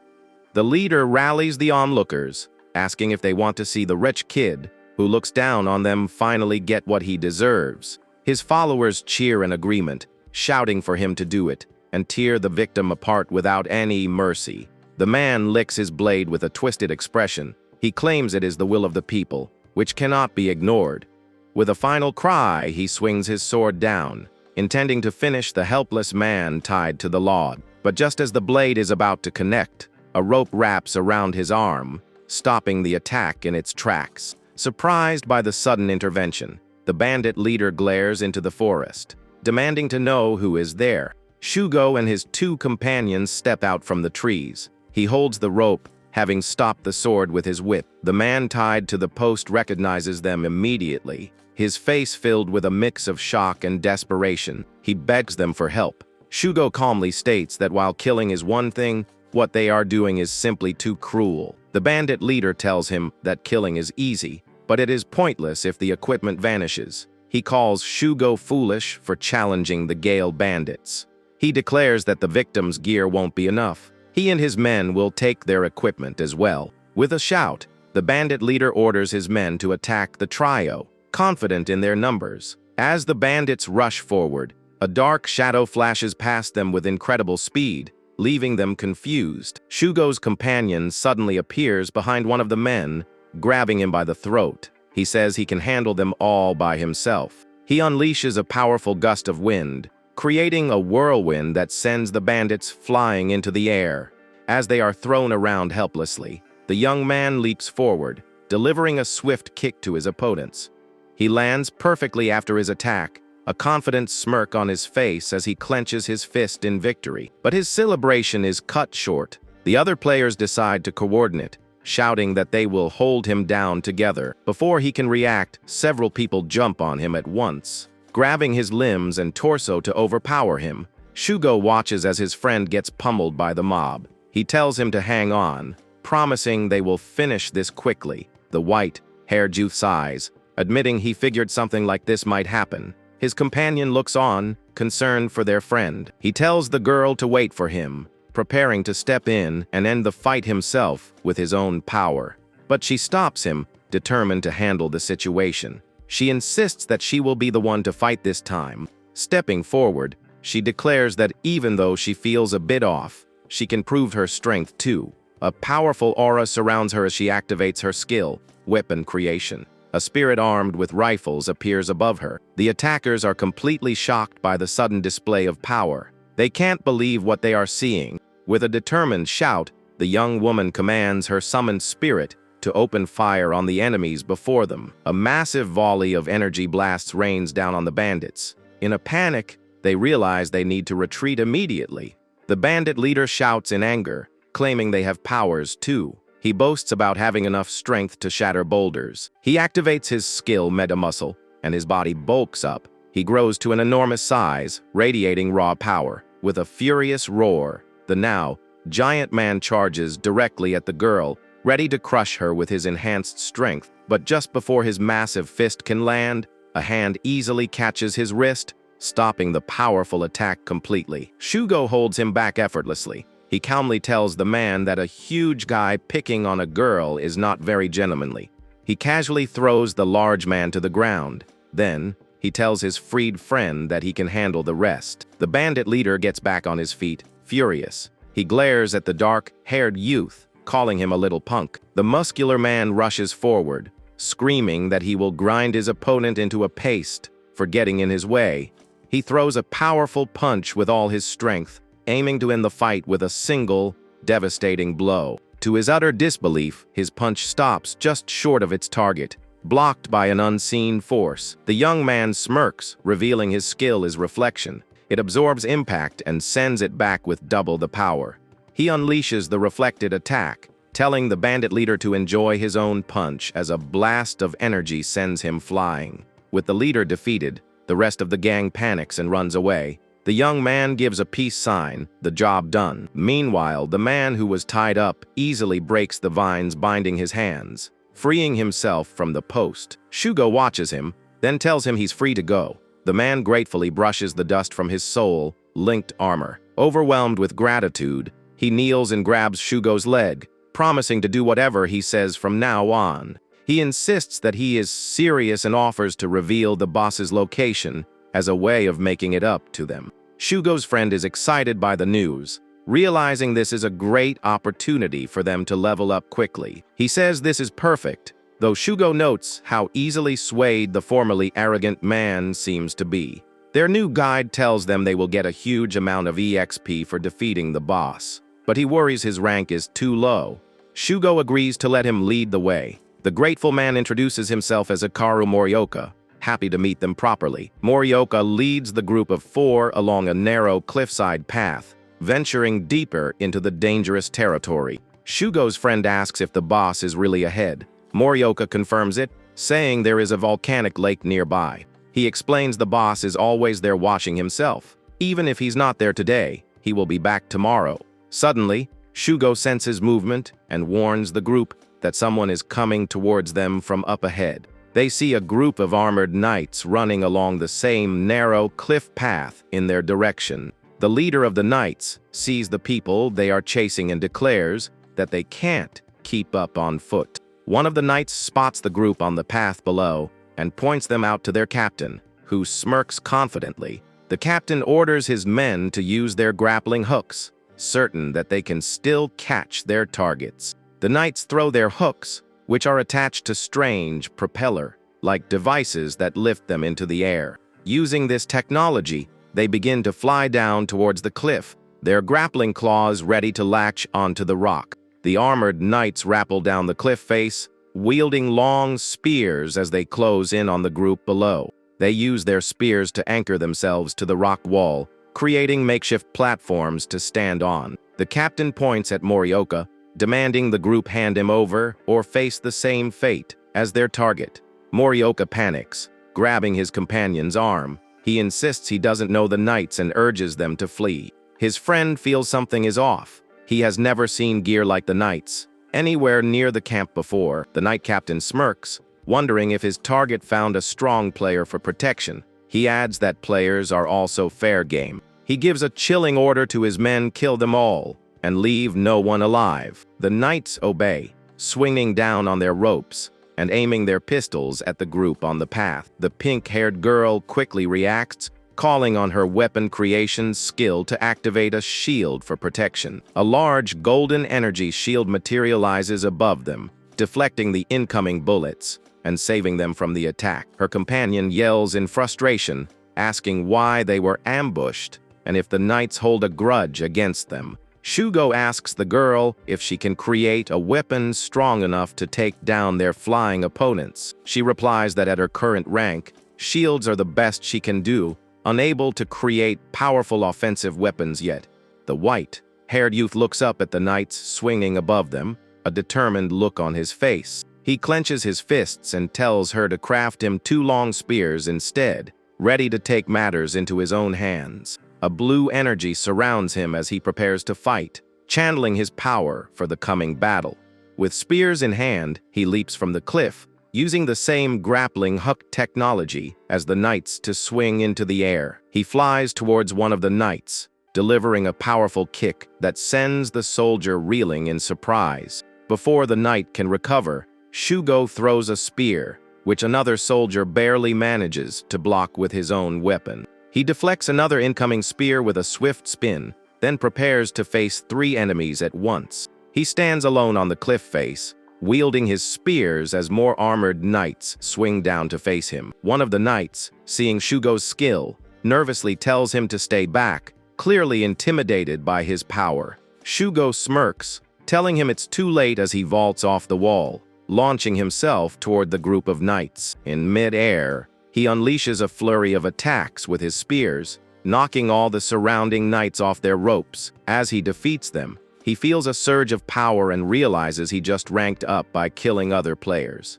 The leader rallies the onlookers, asking if they want to see the rich kid, who looks down on them, finally get what he deserves. His followers cheer in agreement, shouting for him to do it, and tear the victim apart without any mercy. The man licks his blade with a twisted expression. He claims it is the will of the people, which cannot be ignored. With a final cry, he swings his sword down, intending to finish the helpless man tied to the log. But just as the blade is about to connect, a rope wraps around his arm, stopping the attack in its tracks. Surprised by the sudden intervention, the bandit leader glares into the forest, demanding to know who is there. Shugo and his 2 companions step out from the trees. He holds the rope, having stopped the sword with his whip. The man tied to the post recognizes them immediately, his face filled with a mix of shock and desperation. He begs them for help. Shugo calmly states that while killing is one thing, what they are doing is simply too cruel. The bandit leader tells him that killing is easy, but it is pointless if the equipment vanishes. He calls Shugo foolish for challenging the Gale bandits. He declares that the victim's gear won't be enough. He and his men will take their equipment as well. With a shout, the bandit leader orders his men to attack the trio, confident in their numbers. As the bandits rush forward, a dark shadow flashes past them with incredible speed, leaving them confused. Shugo's companion suddenly appears behind one of the men, grabbing him by the throat. He says he can handle them all by himself. He unleashes a powerful gust of wind, creating a whirlwind that sends the bandits flying into the air. As they are thrown around helplessly, the young man leaps forward, delivering a swift kick to his opponents. He lands perfectly after his attack, a confident smirk on his face as he clenches his fist in victory. But his celebration is cut short. The other players decide to coordinate, shouting that they will hold him down together. Before he can react, several people jump on him at once, grabbing his limbs and torso to overpower him. Shugo watches as his friend gets pummeled by the mob. He tells him to hang on, promising they will finish this quickly. The white-haired youth sighs, admitting he figured something like this might happen. His companion looks on, concerned for their friend. He tells the girl to wait for him, preparing to step in and end the fight himself with his own power. But she stops him, determined to handle the situation. She insists that she will be the one to fight this time. Stepping forward, she declares that even though she feels a bit off, she can prove her strength too. A powerful aura surrounds her as she activates her skill, weapon creation. A spirit armed with rifles appears above her. The attackers are completely shocked by the sudden display of power. They can't believe what they are seeing. With a determined shout, the young woman commands her summoned spirit to open fire on the enemies before them. A massive volley of energy blasts rains down on the bandits. In a panic, they realize they need to retreat immediately. The bandit leader shouts in anger, claiming they have powers too. He boasts about having enough strength to shatter boulders. He activates his skill metamuscle, and his body bulks up. He grows to an enormous size, radiating raw power. With a furious roar, the now giant man charges directly at the girl, ready to crush her with his enhanced strength. But just before his massive fist can land, a hand easily catches his wrist, stopping the powerful attack completely. Shugo holds him back effortlessly. He calmly tells the man that a huge guy picking on a girl is not very gentlemanly. He casually throws the large man to the ground. Then, he tells his freed friend that he can handle the rest. The bandit leader gets back on his feet, Furious, he glares at the dark-haired youth, calling him a little punk. The muscular man rushes forward, screaming that he will grind his opponent into a paste for getting in his way. He throws a powerful punch with all his strength, aiming to end the fight with a single, devastating blow. To his utter disbelief, his punch stops just short of its target, blocked by an unseen force. The young man smirks, revealing his skill is reflection. It absorbs impact and sends it back with double the power. He unleashes the reflected attack, telling the bandit leader to enjoy his own punch as a blast of energy sends him flying. With the leader defeated, the rest of the gang panics and runs away. The young man gives a peace sign, the job done. Meanwhile, the man who was tied up easily breaks the vines binding his hands, freeing himself from the post. Shugo watches him, then tells him he's free to go. The man gratefully brushes the dust from his soul-linked armor. Overwhelmed with gratitude, he kneels and grabs Shugo's leg, promising to do whatever he says from now on. He insists that he is serious and offers to reveal the boss's location as a way of making it up to them. Shugo's friend is excited by the news, realizing this is a great opportunity for them to level up quickly. He says this is perfect, though Shugo notes how easily swayed the formerly arrogant man seems to be. Their new guide tells them they will get a huge amount of EXP for defeating the boss, but he worries his rank is too low. Shugo agrees to let him lead the way. The grateful man introduces himself as Hikaru Morioka, happy to meet them properly. Morioka leads the group of 4 along a narrow cliffside path, venturing deeper into the dangerous territory. Shugo's friend asks if the boss is really ahead. Morioka confirms it, saying there is a volcanic lake nearby. He explains the boss is always there watching himself. Even if he's not there today, he will be back tomorrow. Suddenly, Shugo senses movement and warns the group that someone is coming towards them from up ahead. They see a group of armored knights running along the same narrow cliff path in their direction. The leader of the knights sees the people they are chasing and declares that they can't keep up on foot. One of the knights spots the group on the path below and points them out to their captain, who smirks confidently. The captain orders his men to use their grappling hooks, certain that they can still catch their targets. The knights throw their hooks, which are attached to strange propeller-like devices that lift them into the air. Using this technology, they begin to fly down towards the cliff, their grappling claws ready to latch onto the rock. The armored knights rappel down the cliff face, wielding long spears as they close in on the group below. They use their spears to anchor themselves to the rock wall, creating makeshift platforms to stand on. The captain points at Morioka, demanding the group hand him over or face the same fate as their target. Morioka panics, grabbing his companion's arm. He insists he doesn't know the knights and urges them to flee. His friend feels something is off. He has never seen gear like the knights anywhere near the camp before. The knight captain smirks, wondering if his target found a strong player for protection. He adds that players are also fair game. He gives a chilling order to his men: kill them all and leave no one alive. The knights obey, swinging down on their ropes and aiming their pistols at the group on the path. The pink-haired girl quickly reacts, calling on her weapon creation skill to activate a shield for protection. A large golden energy shield materializes above them, deflecting the incoming bullets and saving them from the attack. Her companion yells in frustration, asking why they were ambushed and if the knights hold a grudge against them. Shugo asks the girl if she can create a weapon strong enough to take down their flying opponents. She replies that at her current rank, shields are the best she can do, unable to create powerful offensive weapons yet. The white-haired youth looks up at the knights swinging above them, a determined look on his face. He clenches his fists and tells her to craft him 2 long spears instead, ready to take matters into his own hands. A blue energy surrounds him as he prepares to fight, channeling his power for the coming battle. With spears in hand, he leaps from the cliff, using the same grappling hook technology as the knights to swing into the air. He flies towards one of the knights, delivering a powerful kick that sends the soldier reeling in surprise. Before the knight can recover, Shugo throws a spear, which another soldier barely manages to block with his own weapon. He deflects another incoming spear with a swift spin, then prepares to face 3 enemies at once. He stands alone on the cliff face, wielding his spears as more armored knights swing down to face him. One of the knights, seeing Shugo's skill, nervously tells him to stay back, clearly intimidated by his power. Shugo smirks, telling him it's too late as he vaults off the wall, launching himself toward the group of knights. In mid-air, he unleashes a flurry of attacks with his spears, knocking all the surrounding knights off their ropes. As he defeats them, he feels a surge of power and realizes he just ranked up by killing other players.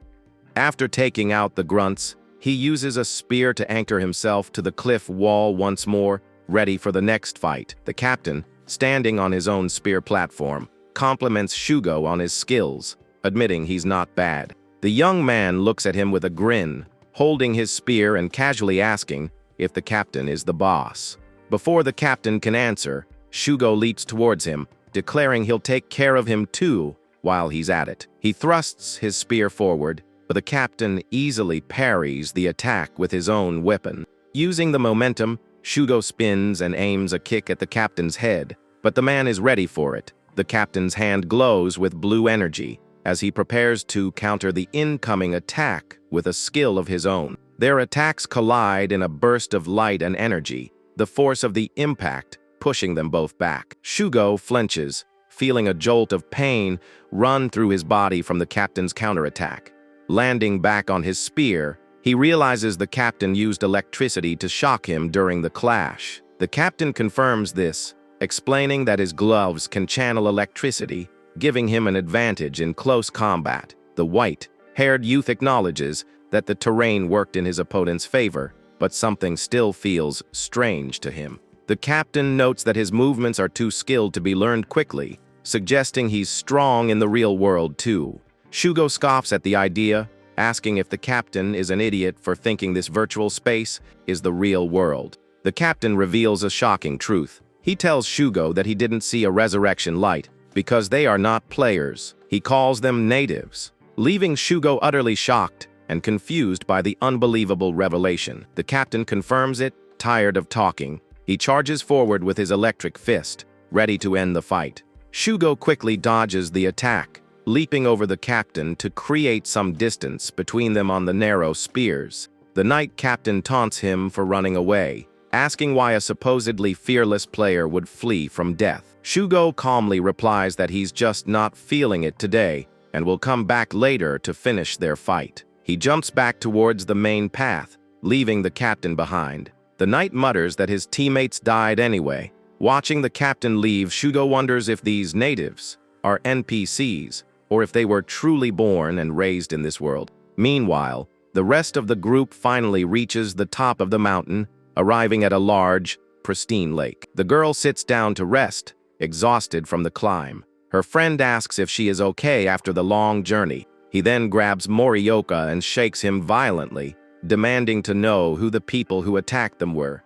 After taking out the grunts, he uses a spear to anchor himself to the cliff wall once more, ready for the next fight. The captain, standing on his own spear platform, compliments Shugo on his skills, admitting he's not bad. The young man looks at him with a grin, holding his spear and casually asking if the captain is the boss. Before the captain can answer, Shugo leaps towards him, declaring he'll take care of him too while he's at it. He thrusts his spear forward, but the captain easily parries the attack with his own weapon. Using the momentum, Shugo spins and aims a kick at the captain's head, but the man is ready for it. The captain's hand glows with blue energy as he prepares to counter the incoming attack with a skill of his own. Their attacks collide in a burst of light and energy, the force of the impact pushing them both back. Shugo flinches, feeling a jolt of pain run through his body from the captain's counterattack. Landing back on his spear, he realizes the captain used electricity to shock him during the clash. The captain confirms this, explaining that his gloves can channel electricity, giving him an advantage in close combat. The white-haired youth acknowledges that the terrain worked in his opponent's favor, but something still feels strange to him. The captain notes that his movements are too skilled to be learned quickly, suggesting he's strong in the real world too. Shugo scoffs at the idea, asking if the captain is an idiot for thinking this virtual space is the real world. The captain reveals a shocking truth. He tells Shugo that he didn't see a resurrection light because they are not players. He calls them natives, leaving Shugo utterly shocked and confused by the unbelievable revelation. The captain confirms it, tired of talking. He charges forward with his electric fist, ready to end the fight. Shugo quickly dodges the attack, leaping over the captain to create some distance between them on the narrow spears. The knight captain taunts him for running away, asking why a supposedly fearless player would flee from death. Shugo calmly replies that he's just not feeling it today and will come back later to finish their fight. He jumps back towards the main path, leaving the captain behind. The knight mutters that his teammates died anyway. Watching the captain leave, Shugo wonders if these natives are NPCs or if they were truly born and raised in this world. Meanwhile, the rest of the group finally reaches the top of the mountain, arriving at a large, pristine lake. The girl sits down to rest, exhausted from the climb. Her friend asks if she is okay after the long journey. He then grabs Morioka and shakes him violently, demanding to know who the people who attacked them were.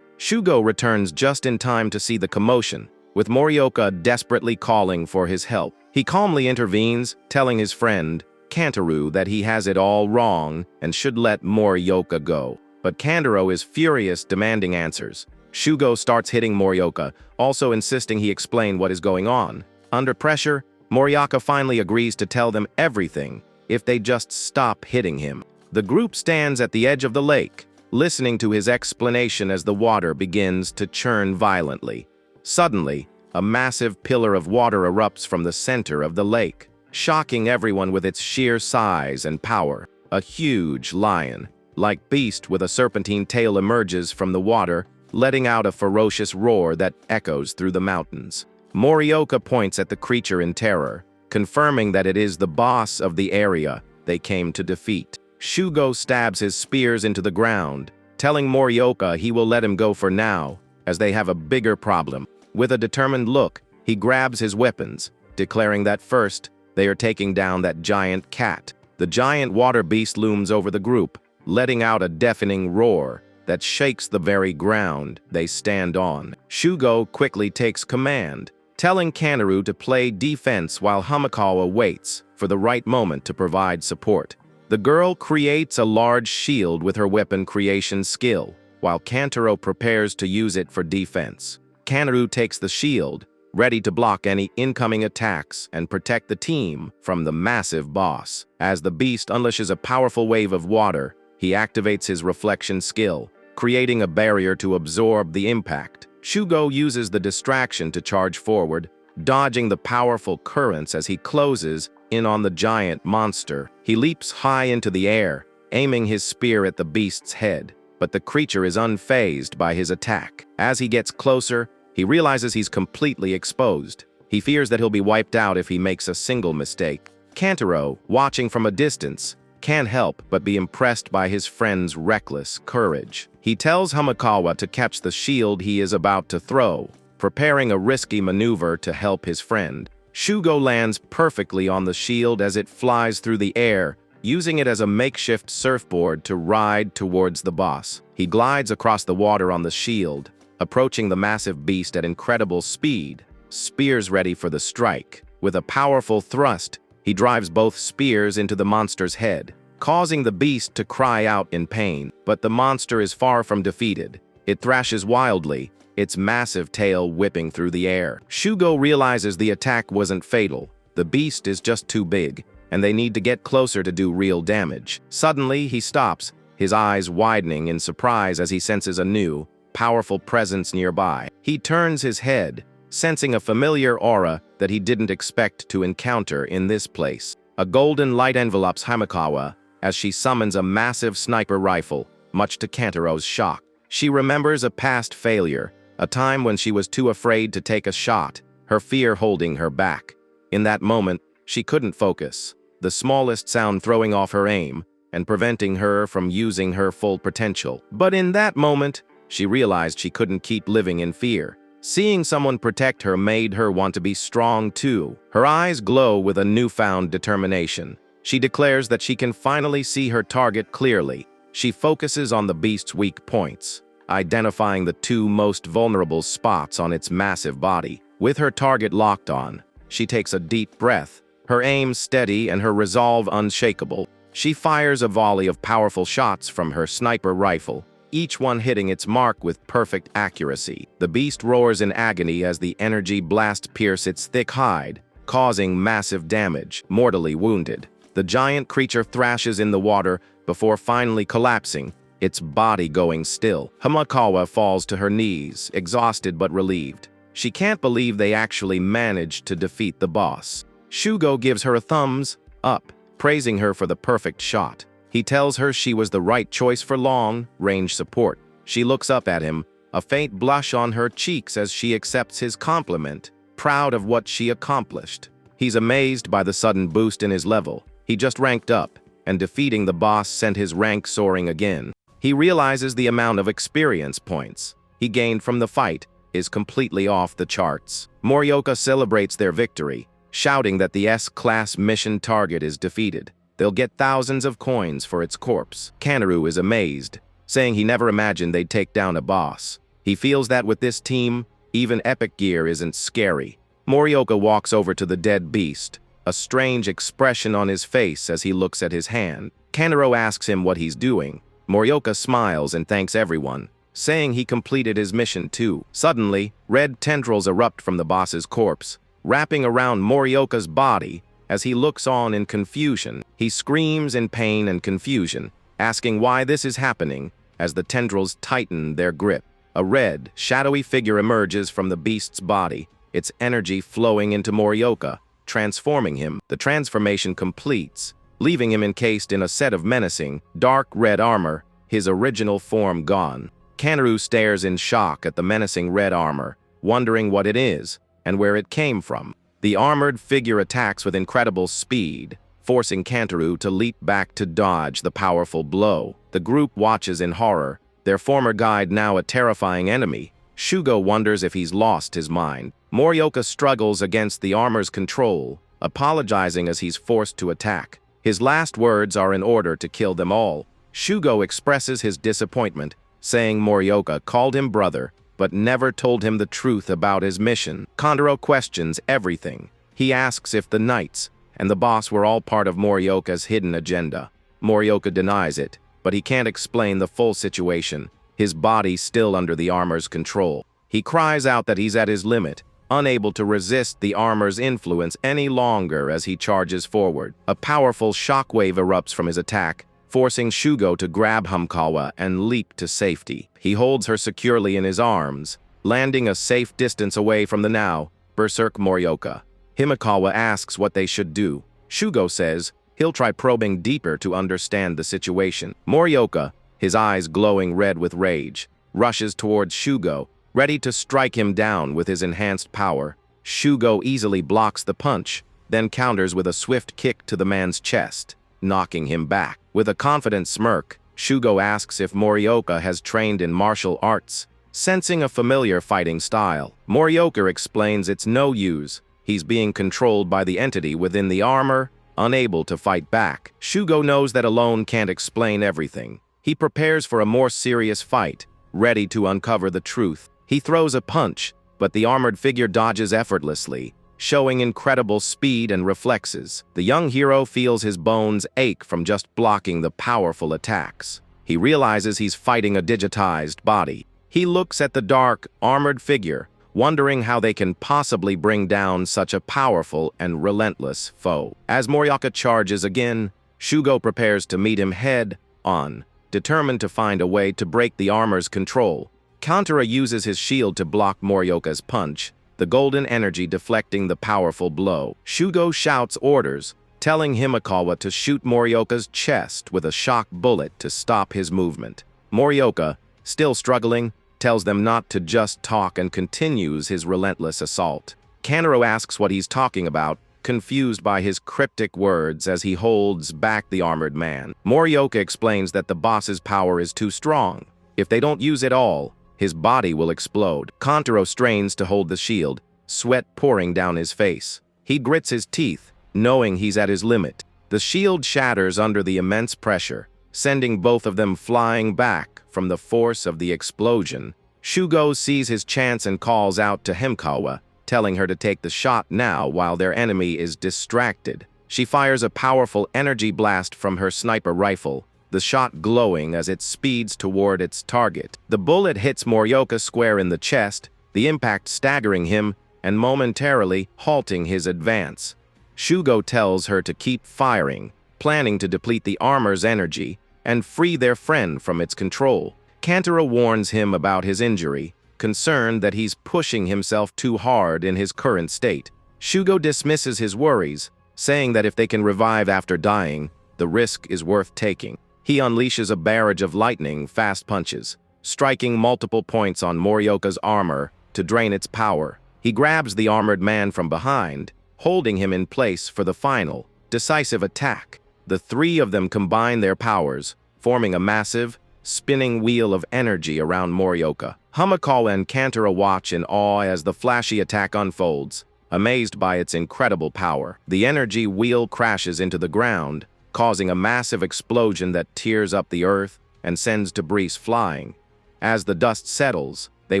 Shugo returns just in time to see the commotion, with Morioka desperately calling for his help. He calmly intervenes, telling his friend, Kantaro, that he has it all wrong and should let Morioka go. But Kantaro is furious, demanding answers. Shugo starts hitting Morioka, also insisting he explain what is going on. Under pressure, Morioka finally agrees to tell them everything if they just stop hitting him. The group stands at the edge of the lake, listening to his explanation as the water begins to churn violently. Suddenly, a massive pillar of water erupts from the center of the lake, shocking everyone with its sheer size and power. A huge lion-like beast with a serpentine tail emerges from the water, letting out a ferocious roar that echoes through the mountains. Morioka points at the creature in terror, confirming that it is the boss of the area they came to defeat. Shugo stabs his spears into the ground, telling Morioka he will let him go for now, as they have a bigger problem. With a determined look, he grabs his weapons, declaring that first, they are taking down that giant cat. The giant water beast looms over the group, letting out a deafening roar that shakes the very ground they stand on. Shugo quickly takes command, telling Kantaro to play defense while Himekawa waits for the right moment to provide support. The girl creates a large shield with her weapon creation skill, while Kantaro prepares to use it for defense. Kanaru takes the shield, ready to block any incoming attacks and protect the team from the massive boss. As the beast unleashes a powerful wave of water, he activates his reflection skill, creating a barrier to absorb the impact. Shugo uses the distraction to charge forward, dodging the powerful currents as he closes in on the giant monster. He leaps high into the air, aiming his spear at the beast's head, but the creature is unfazed by his attack. As he gets closer, he realizes he's completely exposed. He fears that he'll be wiped out if he makes a single mistake. Kantaro, watching from a distance, can't help but be impressed by his friend's reckless courage. He tells Himekawa to catch the shield he is about to throw, preparing a risky maneuver to help his friend. Shugo lands perfectly on the shield as it flies through the air, using it as a makeshift surfboard to ride towards the boss. He glides across the water on the shield, approaching the massive beast at incredible speed, spears ready for the strike. With a powerful thrust, he drives both spears into the monster's head, causing the beast to cry out in pain. But the monster is far from defeated. It thrashes wildly, its massive tail whipping through the air. Shugo realizes the attack wasn't fatal. The beast is just too big, and they need to get closer to do real damage. Suddenly, he stops, his eyes widening in surprise as he senses a new, powerful presence nearby. He turns his head, sensing a familiar aura that he didn't expect to encounter in this place. A golden light envelopes Himekawa as she summons a massive sniper rifle, much to Kantaro's shock. She remembers a past failure, a time when she was too afraid to take a shot, her fear holding her back. In that moment, she couldn't focus, the smallest sound throwing off her aim and preventing her from using her full potential. But in that moment, she realized she couldn't keep living in fear. Seeing someone protect her made her want to be strong too. Her eyes glow with a newfound determination. She declares that she can finally see her target clearly. She focuses on the beast's weak points, identifying the two most vulnerable spots on its massive body. With her target locked on, she takes a deep breath, her aim steady and her resolve unshakable. She fires a volley of powerful shots from her sniper rifle, each one hitting its mark with perfect accuracy. The beast roars in agony as the energy blast pierces its thick hide, causing massive damage. Mortally wounded, the giant creature thrashes in the water before finally collapsing, its body going still. Himekawa falls to her knees, exhausted but relieved. She can't believe they actually managed to defeat the boss. Shugo gives her a thumbs up, praising her for the perfect shot. He tells her she was the right choice for long-range support. She looks up at him, a faint blush on her cheeks as she accepts his compliment, proud of what she accomplished. He's amazed by the sudden boost in his level. He just ranked up, and defeating the boss sent his rank soaring again. He realizes the amount of experience points he gained from the fight is completely off the charts. Morioka celebrates their victory, shouting that the S-class mission target is defeated. They'll get thousands of coins for its corpse. Kanaru is amazed, saying he never imagined they'd take down a boss. He feels that with this team, even epic gear isn't scary. Morioka walks over to the dead beast, a strange expression on his face as he looks at his hand. Kanaru asks him what he's doing. Morioka smiles and thanks everyone, saying he completed his mission too. Suddenly, red tendrils erupt from the boss's corpse, wrapping around Morioka's body. As he looks on in confusion, he screams in pain and confusion, asking why this is happening as the tendrils tighten their grip. A red, shadowy figure emerges from the beast's body, its energy flowing into Morioka, transforming him. The transformation completes, leaving him encased in a set of menacing, dark red armor, his original form gone. Kanaru stares in shock at the menacing red armor, wondering what it is and where it came from. The armored figure attacks with incredible speed, forcing Kantaro to leap back to dodge the powerful blow. The group watches in horror, their former guide now a terrifying enemy. Shugo wonders if he's lost his mind. Morioka struggles against the armor's control, apologizing as he's forced to attack. His last words are in order to kill them all. Shugo expresses his disappointment, saying Morioka called him brother, but never told him the truth about his mission. Kantaro questions everything. He asks if the knights and the boss were all part of Morioka's hidden agenda. Morioka denies it, but he can't explain the full situation, his body still under the armor's control. He cries out that he's at his limit, unable to resist the armor's influence any longer as he charges forward. A powerful shockwave erupts from his attack, forcing Shugo to grab Himekawa and leap to safety. He holds her securely in his arms, landing a safe distance away from the now berserk Morioka. Himekawa asks what they should do. Shugo says he'll try probing deeper to understand the situation. Morioka, his eyes glowing red with rage, rushes towards Shugo, ready to strike him down with his enhanced power. Shugo easily blocks the punch, then counters with a swift kick to the man's chest, knocking him back. With a confident smirk, Shugo asks if Morioka has trained in martial arts, sensing a familiar fighting style. Morioka explains it's no use. He's being controlled by the entity within the armor, unable to fight back. Shugo knows that alone can't explain everything. He prepares for a more serious fight, ready to uncover the truth. He throws a punch, but the armored figure dodges effortlessly, showing incredible speed and reflexes. The young hero feels his bones ache from just blocking the powerful attacks. He realizes he's fighting a digitized body. He looks at the dark, armored figure, wondering how they can possibly bring down such a powerful and relentless foe. As Morioka charges again, Shugo prepares to meet him head-on, determined to find a way to break the armor's control. Kantara uses his shield to block Morioka's punch, the golden energy deflecting the powerful blow. Shugo shouts orders, telling Himekawa to shoot Morioka's chest with a shock bullet to stop his movement. Morioka, still struggling, tells them not to just talk and continues his relentless assault. Kantaro asks what he's talking about, confused by his cryptic words as he holds back the armored man. Morioka explains that the boss's power is too strong. If they don't use it all, his body will explode. Kantaro strains to hold the shield, sweat pouring down his face. He grits his teeth, knowing he's at his limit. The shield shatters under the immense pressure, sending both of them flying back from the force of the explosion. Shugo sees his chance and calls out to Himekawa, telling her to take the shot now while their enemy is distracted. She fires a powerful energy blast from her sniper rifle, the shot glowing as it speeds toward its target. The bullet hits Morioka square in the chest, the impact staggering him and momentarily halting his advance. Shugo tells her to keep firing, planning to deplete the armor's energy and free their friend from its control. Kantaro warns him about his injury, concerned that he's pushing himself too hard in his current state. Shugo dismisses his worries, saying that if they can revive after dying, the risk is worth taking. He unleashes a barrage of lightning-fast punches, striking multiple points on Morioka's armor to drain its power. He grabs the armored man from behind, holding him in place for the final, decisive attack. The three of them combine their powers, forming a massive, spinning wheel of energy around Morioka. Himekawa and Kantaro watch in awe as the flashy attack unfolds, amazed by its incredible power. The energy wheel crashes into the ground, causing a massive explosion that tears up the earth and sends debris flying. As the dust settles, they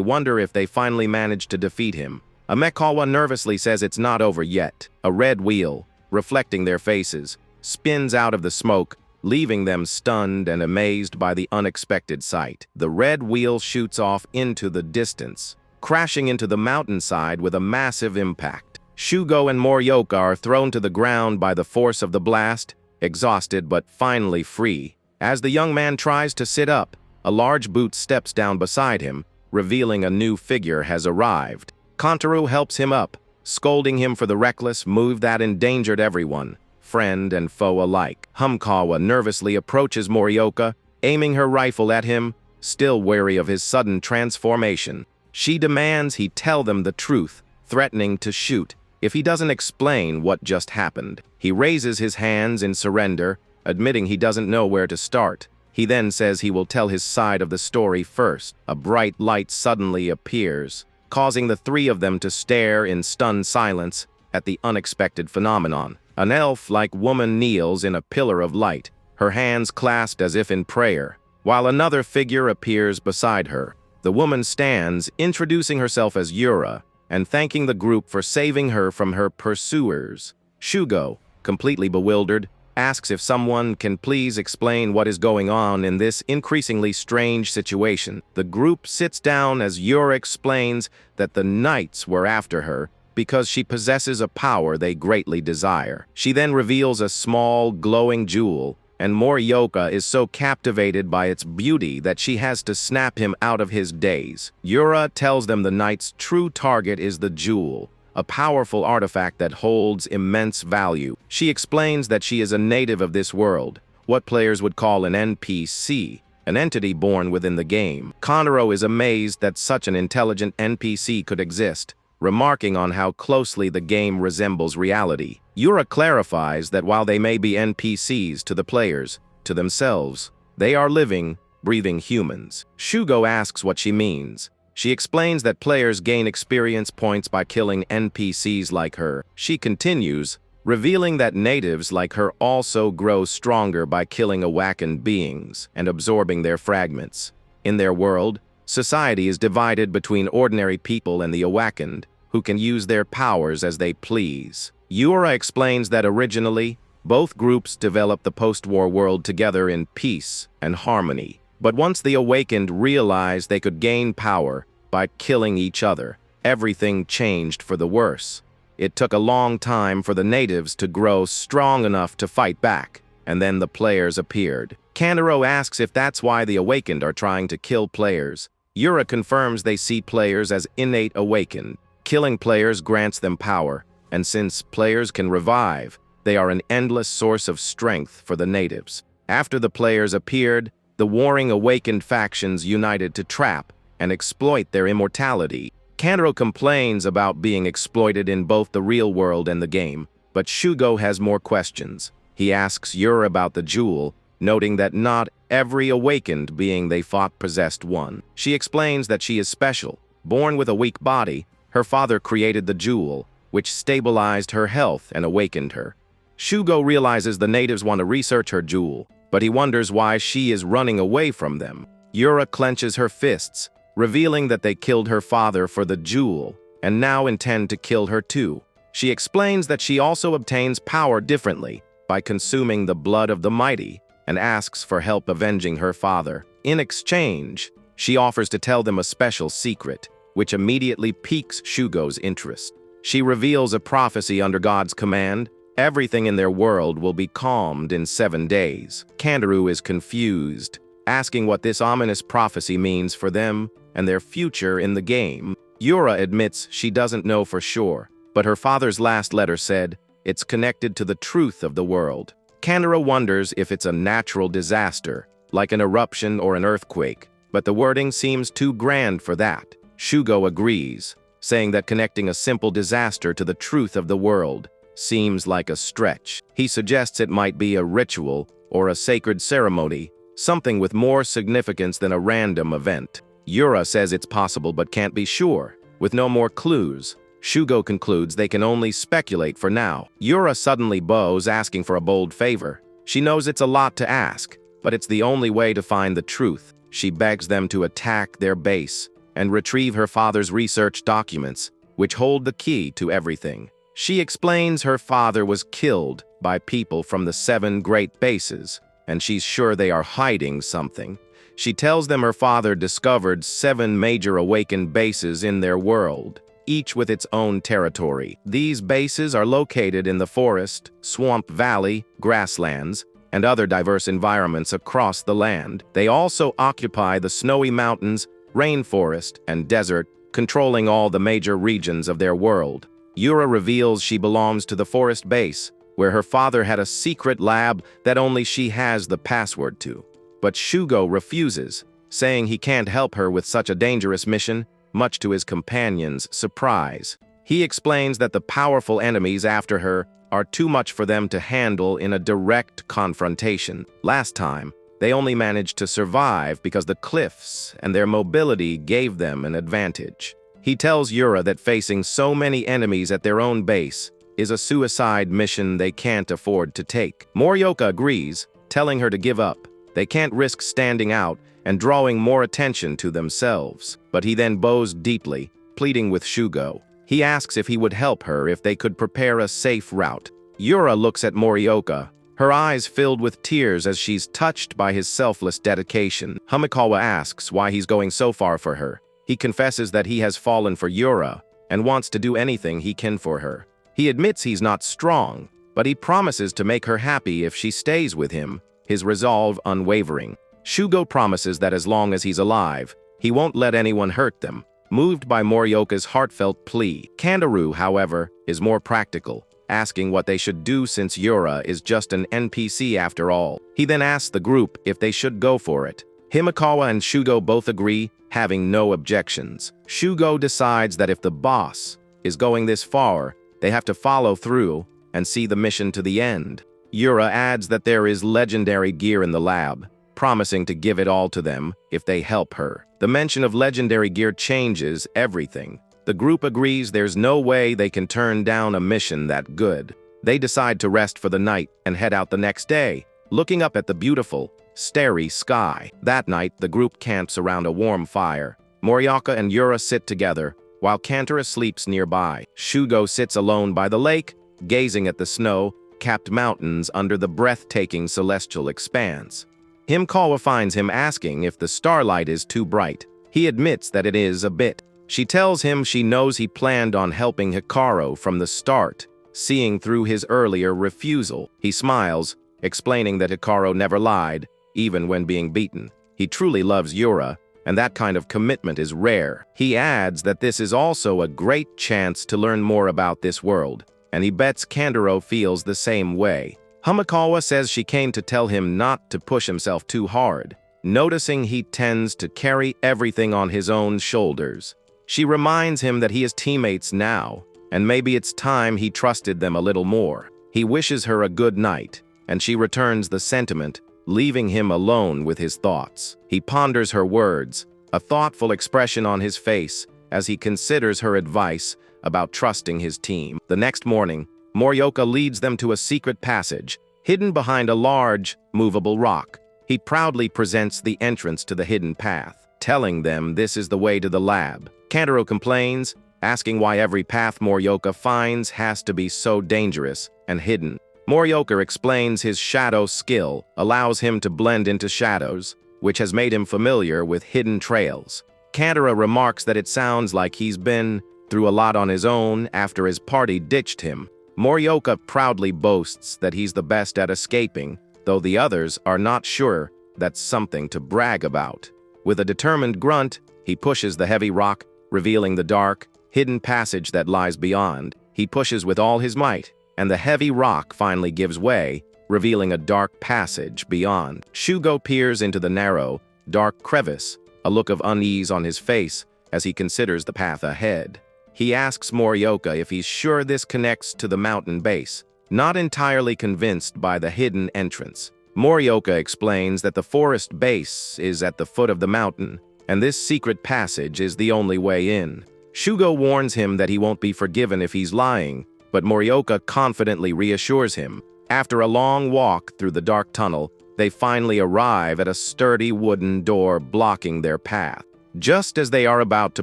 wonder if they finally managed to defeat him. Himekawa nervously says it's not over yet. A red wheel, reflecting their faces, spins out of the smoke, leaving them stunned and amazed by the unexpected sight. The red wheel shoots off into the distance, crashing into the mountainside with a massive impact. Shugo and Morioka are thrown to the ground by the force of the blast, exhausted but finally free. As the young man tries to sit up, a large boot steps down beside him, revealing a new figure has arrived. Kantaro helps him up, scolding him for the reckless move that endangered everyone, friend and foe alike. Himekawa nervously approaches Morioka, aiming her rifle at him, still wary of his sudden transformation. She demands he tell them the truth, threatening to shoot if he doesn't explain what just happened. He raises his hands in surrender, admitting he doesn't know where to start. He then says he will tell his side of the story first. A bright light suddenly appears, causing the three of them to stare in stunned silence at the unexpected phenomenon. An elf-like woman kneels in a pillar of light, her hands clasped as if in prayer, while another figure appears beside her. The woman stands, introducing herself as Yura, and thanking the group for saving her from her pursuers. Shugo, completely bewildered, asks if someone can please explain what is going on in this increasingly strange situation. The group sits down as Yura explains that the knights were after her because she possesses a power they greatly desire. She then reveals a small, glowing jewel, and Morioka is so captivated by its beauty that she has to snap him out of his daze. Yura tells them the knight's true target is the jewel, a powerful artifact that holds immense value. She explains that she is a native of this world, what players would call an NPC, an entity born within the game. Kanaro is amazed that such an intelligent NPC could exist, remarking on how closely the game resembles reality. Yura clarifies that while they may be NPCs to the players, to themselves, they are living, breathing humans. Shugo asks what she means. She explains that players gain experience points by killing NPCs like her. She continues, revealing that natives like her also grow stronger by killing awakened beings and absorbing their fragments. In their world, society is divided between ordinary people and the awakened, who can use their powers as they please. Yura explains that originally, both groups developed the post-war world together in peace and harmony. But once the awakened realized they could gain power by killing each other, everything changed for the worse. It took a long time for the natives to grow strong enough to fight back, and then the players appeared. Kanaro asks if that's why the awakened are trying to kill players. Yura confirms they see players as innate awakened. Killing players grants them power, and since players can revive, they are an endless source of strength for the natives. After the players appeared, the warring awakened factions united to trap and exploit their immortality. Kanaro complains about being exploited in both the real world and the game, but Shugo has more questions. He asks Yura about the jewel, noting that not every awakened being they fought possessed one. She explains that she is special. Born with a weak body, her father created the jewel, which stabilized her health and awakened her. Shugo realizes the natives want to research her jewel, but he wonders why she is running away from them. Yura clenches her fists, revealing that they killed her father for the jewel, and now intend to kill her too. She explains that she also obtains power differently, by consuming the blood of the mighty, and asks for help avenging her father. In exchange, she offers to tell them a special secret, which immediately piques Shugo's interest. She reveals a prophecy under God's command. Everything in their world will be calmed in 7 days. Kanaro is confused, asking what this ominous prophecy means for them and their future in the game. Yura admits she doesn't know for sure, but her father's last letter said it's connected to the truth of the world. Kanaro wonders if it's a natural disaster, like an eruption or an earthquake, but the wording seems too grand for that. Shugo agrees, saying that connecting a simple disaster to the truth of the world seems like a stretch. He suggests it might be a ritual or a sacred ceremony, something with more significance than a random event. Yura says it's possible but can't be sure. With no more clues, Shugo concludes they can only speculate for now. Yura suddenly bows, asking for a bold favor. She knows it's a lot to ask, but it's the only way to find the truth. She begs them to attack their base and retrieve her father's research documents, which hold the key to everything. She explains her father was killed by people from the 7 great bases, and she's sure they are hiding something. She tells them her father discovered 7 major awakened bases in their world, each with its own territory. These bases are located in the forest, swamp valley, grasslands, and other diverse environments across the land. They also occupy the snowy mountains, rainforest, and desert, controlling all the major regions of their world. Yura reveals she belongs to the forest base, where her father had a secret lab that only she has the password to. But Shugo refuses, saying he can't help her with such a dangerous mission, much to his companion's surprise. He explains that the powerful enemies after her are too much for them to handle in a direct confrontation. Last time, they only managed to survive because the cliffs and their mobility gave them an advantage. He tells Yura that facing so many enemies at their own base is a suicide mission they can't afford to take. Morioka agrees, telling her to give up. They can't risk standing out and drawing more attention to themselves. But he then bows deeply, pleading with Shugo. He asks if he would help her if they could prepare a safe route. Yura looks at Morioka, her eyes filled with tears as she's touched by his selfless dedication. Himekawa asks why he's going so far for her. He confesses that he has fallen for Yura and wants to do anything he can for her. He admits he's not strong, but he promises to make her happy if she stays with him, his resolve unwavering. Shugo promises that as long as he's alive, he won't let anyone hurt them, moved by Morioka's heartfelt plea. Kandaru, however, is more practical, asking what they should do since Yura is just an NPC after all. He then asks the group if they should go for it. Himekawa and Shugo both agree, having no objections. Shugo decides that if the boss is going this far, they have to follow through and see the mission to the end. Yura adds that there is legendary gear in the lab, promising to give it all to them if they help her. The mention of legendary gear changes everything. The group agrees there's no way they can turn down a mission that good. They decide to rest for the night and head out the next day, looking up at the beautiful, starry sky. That night, the group camps around a warm fire. Morioka and Yura sit together, while Kantara sleeps nearby. Shugo sits alone by the lake, gazing at the snow-capped mountains under the breathtaking celestial expanse. Himekawa finds him asking if the starlight is too bright. He admits that it is a bit. She tells him she knows he planned on helping Hikaru from the start, seeing through his earlier refusal. He smiles, explaining that Hikaru never lied, even when being beaten. He truly loves Yura, and that kind of commitment is rare. He adds that this is also a great chance to learn more about this world, and he bets Kantaro feels the same way. Himekawa says she came to tell him not to push himself too hard, noticing he tends to carry everything on his own shoulders. She reminds him that he has teammates now, and maybe it's time he trusted them a little more. He wishes her a good night, and she returns the sentiment, leaving him alone with his thoughts. He ponders her words, a thoughtful expression on his face as he considers her advice about trusting his team. The next morning, Morioka leads them to a secret passage, hidden behind a large, movable rock. He proudly presents the entrance to the hidden path, telling them this is the way to the lab. Kantaro complains, asking why every path Morioka finds has to be so dangerous and hidden. Morioka explains his shadow skill allows him to blend into shadows, which has made him familiar with hidden trails. Kantaro remarks that it sounds like he's been through a lot on his own after his party ditched him. Morioka proudly boasts that he's the best at escaping, though the others are not sure that's something to brag about. With a determined grunt, he pushes the heavy rock, revealing the dark, hidden passage that lies beyond. He pushes with all his might, and the heavy rock finally gives way, revealing a dark passage beyond. Shugo peers into the narrow, dark crevice, a look of unease on his face as he considers the path ahead. He asks Morioka if he's sure this connects to the mountain base, not entirely convinced by the hidden entrance. Morioka explains that the forest base is at the foot of the mountain, and this secret passage is the only way in. Shugo warns him that he won't be forgiven if he's lying, but Morioka confidently reassures him. After a long walk through the dark tunnel, they finally arrive at a sturdy wooden door blocking their path. Just as they are about to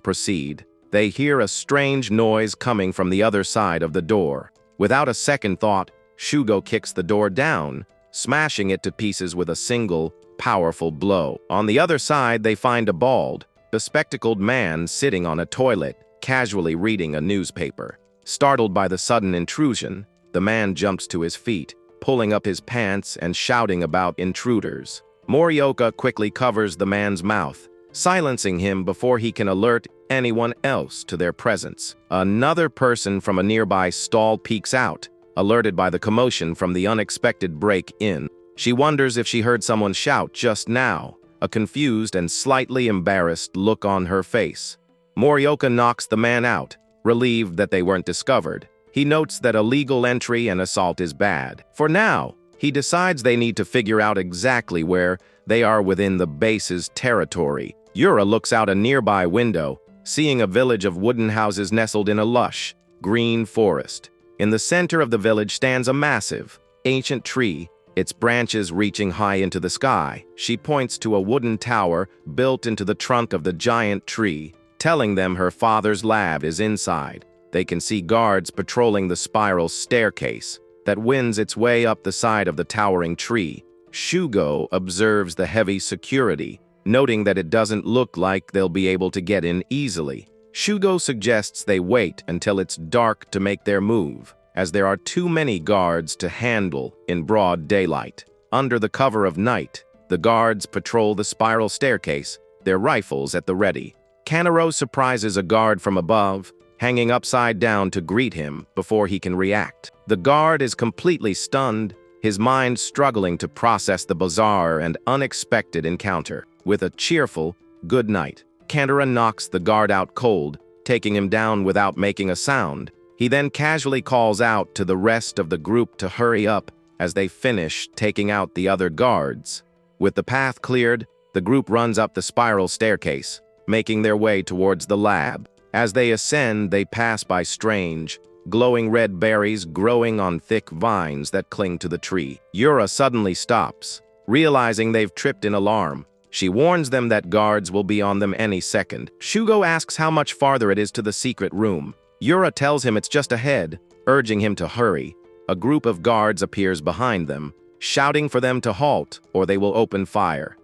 proceed, they hear a strange noise coming from the other side of the door. Without a second thought, Shugo kicks the door down, smashing it to pieces with a single, powerful blow. On the other side, they find a bald, bespectacled man sitting on a toilet, casually reading a newspaper. Startled by the sudden intrusion, the man jumps to his feet, pulling up his pants and shouting about intruders. Morioka quickly covers the man's mouth, silencing him before he can alert anyone else to their presence. Another person from a nearby stall peeks out, alerted by the commotion from the unexpected break-in. She wonders if she heard someone shout just now, a confused and slightly embarrassed look on her face. Morioka knocks the man out, relieved that they weren't discovered. He notes that illegal entry and assault is bad. For now, he decides they need to figure out exactly where they are within the base's territory. Yura looks out a nearby window, seeing a village of wooden houses nestled in a lush, green forest. In the center of the village stands a massive, ancient tree, its branches reaching high into the sky. She points to a wooden tower built into the trunk of the giant tree, telling them her father's lab is inside. They can see guards patrolling the spiral staircase. that wins its way up the side of the towering tree. Shugo observes the heavy security, noting that it doesn't look like they'll be able to get in easily. Shugo suggests they wait until it's dark to make their move, as there are too many guards to handle in broad daylight. Under the cover of night, the guards patrol the spiral staircase, their rifles at the ready. Kanaro surprises a guard from above, hanging upside down to greet him before he can react. The guard is completely stunned, his mind struggling to process the bizarre and unexpected encounter. With a cheerful, "Good night," Kanaro knocks the guard out cold, taking him down without making a sound. He then casually calls out to the rest of the group to hurry up as they finish taking out the other guards. With the path cleared, the group runs up the spiral staircase, making their way towards the lab. As they ascend, they pass by strange, glowing red berries growing on thick vines that cling to the tree. Yura suddenly stops, realizing they've tripped in alarm. She warns them that guards will be on them any second. Shugo asks how much farther it is to the secret room. Yura tells him it's just ahead, urging him to hurry. A group of guards appears behind them, shouting for them to halt or they will open fire.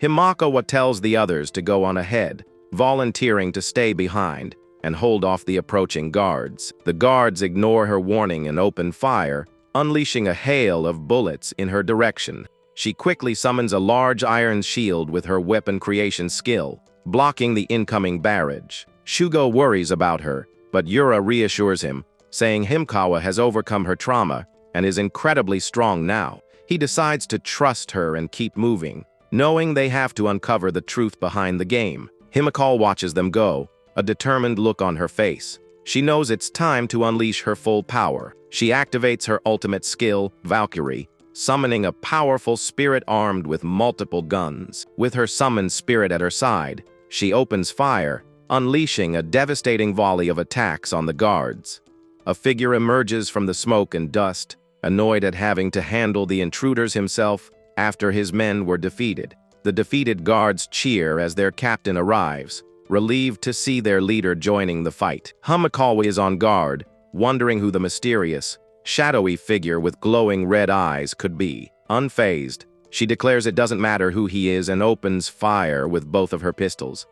Himekawa tells the others to go on ahead, volunteering to stay behind and hold off the approaching guards. The guards ignore her warning and open fire, unleashing a hail of bullets in her direction. She quickly summons a large iron shield with her weapon creation skill, blocking the incoming barrage. Shugo worries about her, but Yura reassures him, saying Himekawa has overcome her trauma and is incredibly strong now. He decides to trust her and keep moving, knowing they have to uncover the truth behind the game. Himekawa watches them go, a determined look on her face. She knows it's time to unleash her full power. She activates her ultimate skill, Valkyrie, summoning a powerful spirit armed with multiple guns. With her summoned spirit at her side, she opens fire, unleashing a devastating volley of attacks on the guards. A figure emerges from the smoke and dust, annoyed at having to handle the intruders himself after his men were defeated. The defeated guards cheer as their captain arrives, relieved to see their leader joining the fight. Himekawa is on guard, wondering who the mysterious, shadowy figure with glowing red eyes could be. Unfazed, she declares it doesn't matter who he is and opens fire with both of her pistols.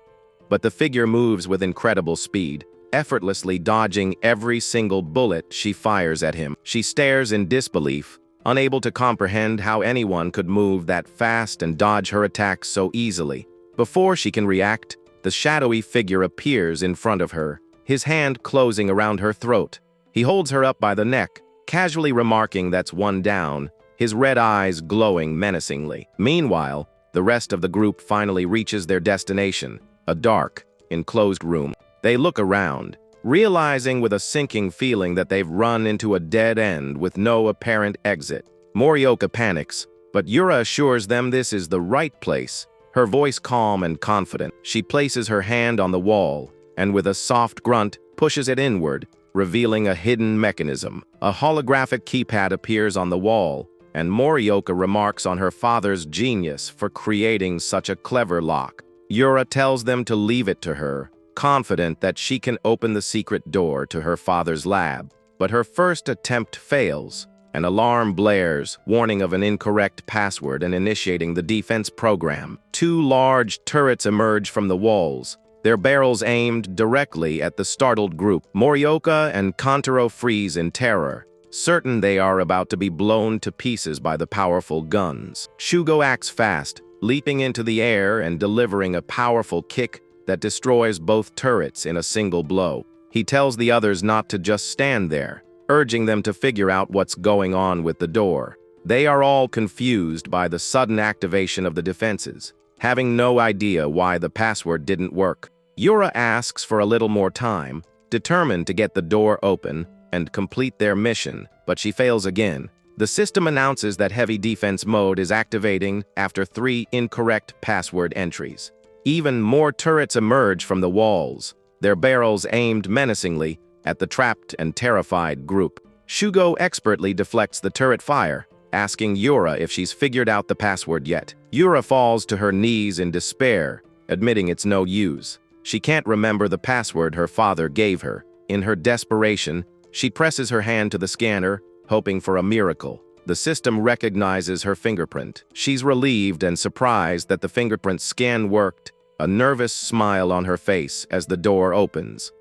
But the figure moves with incredible speed, effortlessly dodging every single bullet she fires at him. She stares in disbelief, unable to comprehend how anyone could move that fast and dodge her attacks so easily. Before she can react, the shadowy figure appears in front of her, his hand closing around her throat. He holds her up by the neck, casually remarking that's one down, his red eyes glowing menacingly. Meanwhile, the rest of the group finally reaches their destination, a dark, enclosed room. They look around, realizing with a sinking feeling that they've run into a dead end with no apparent exit. Morioka panics, but Yura assures them this is the right place. Her voice calm and confident, she places her hand on the wall, and with a soft grunt, pushes it inward, revealing a hidden mechanism. A holographic keypad appears on the wall, and Morioka remarks on her father's genius for creating such a clever lock. Yura tells them to leave it to her, confident that she can open the secret door to her father's lab. But her first attempt fails. An alarm blares, warning of an incorrect password and initiating the defense program. Two large turrets emerge from the walls, their barrels aimed directly at the startled group. Morioka and Kantaro freeze in terror, certain they are about to be blown to pieces by the powerful guns. Shugo acts fast, leaping into the air and delivering a powerful kick that destroys both turrets in a single blow. He tells the others not to just stand there, urging them to figure out what's going on with the door. They are all confused by the sudden activation of the defenses, having no idea why the password didn't work. Yura asks for a little more time, determined to get the door open and complete their mission, but she fails again. The system announces that heavy defense mode is activating after 3 incorrect password entries. Even more turrets emerge from the walls, their barrels aimed menacingly at the trapped and terrified group. Shugo expertly deflects the turret fire, asking Yura if she's figured out the password yet. Yura falls to her knees in despair, admitting it's no use. She can't remember the password her father gave her. In her desperation, she presses her hand to the scanner, hoping for a miracle. The system recognizes her fingerprint. She's relieved and surprised that the fingerprint scan worked, a nervous smile on her face as the door opens.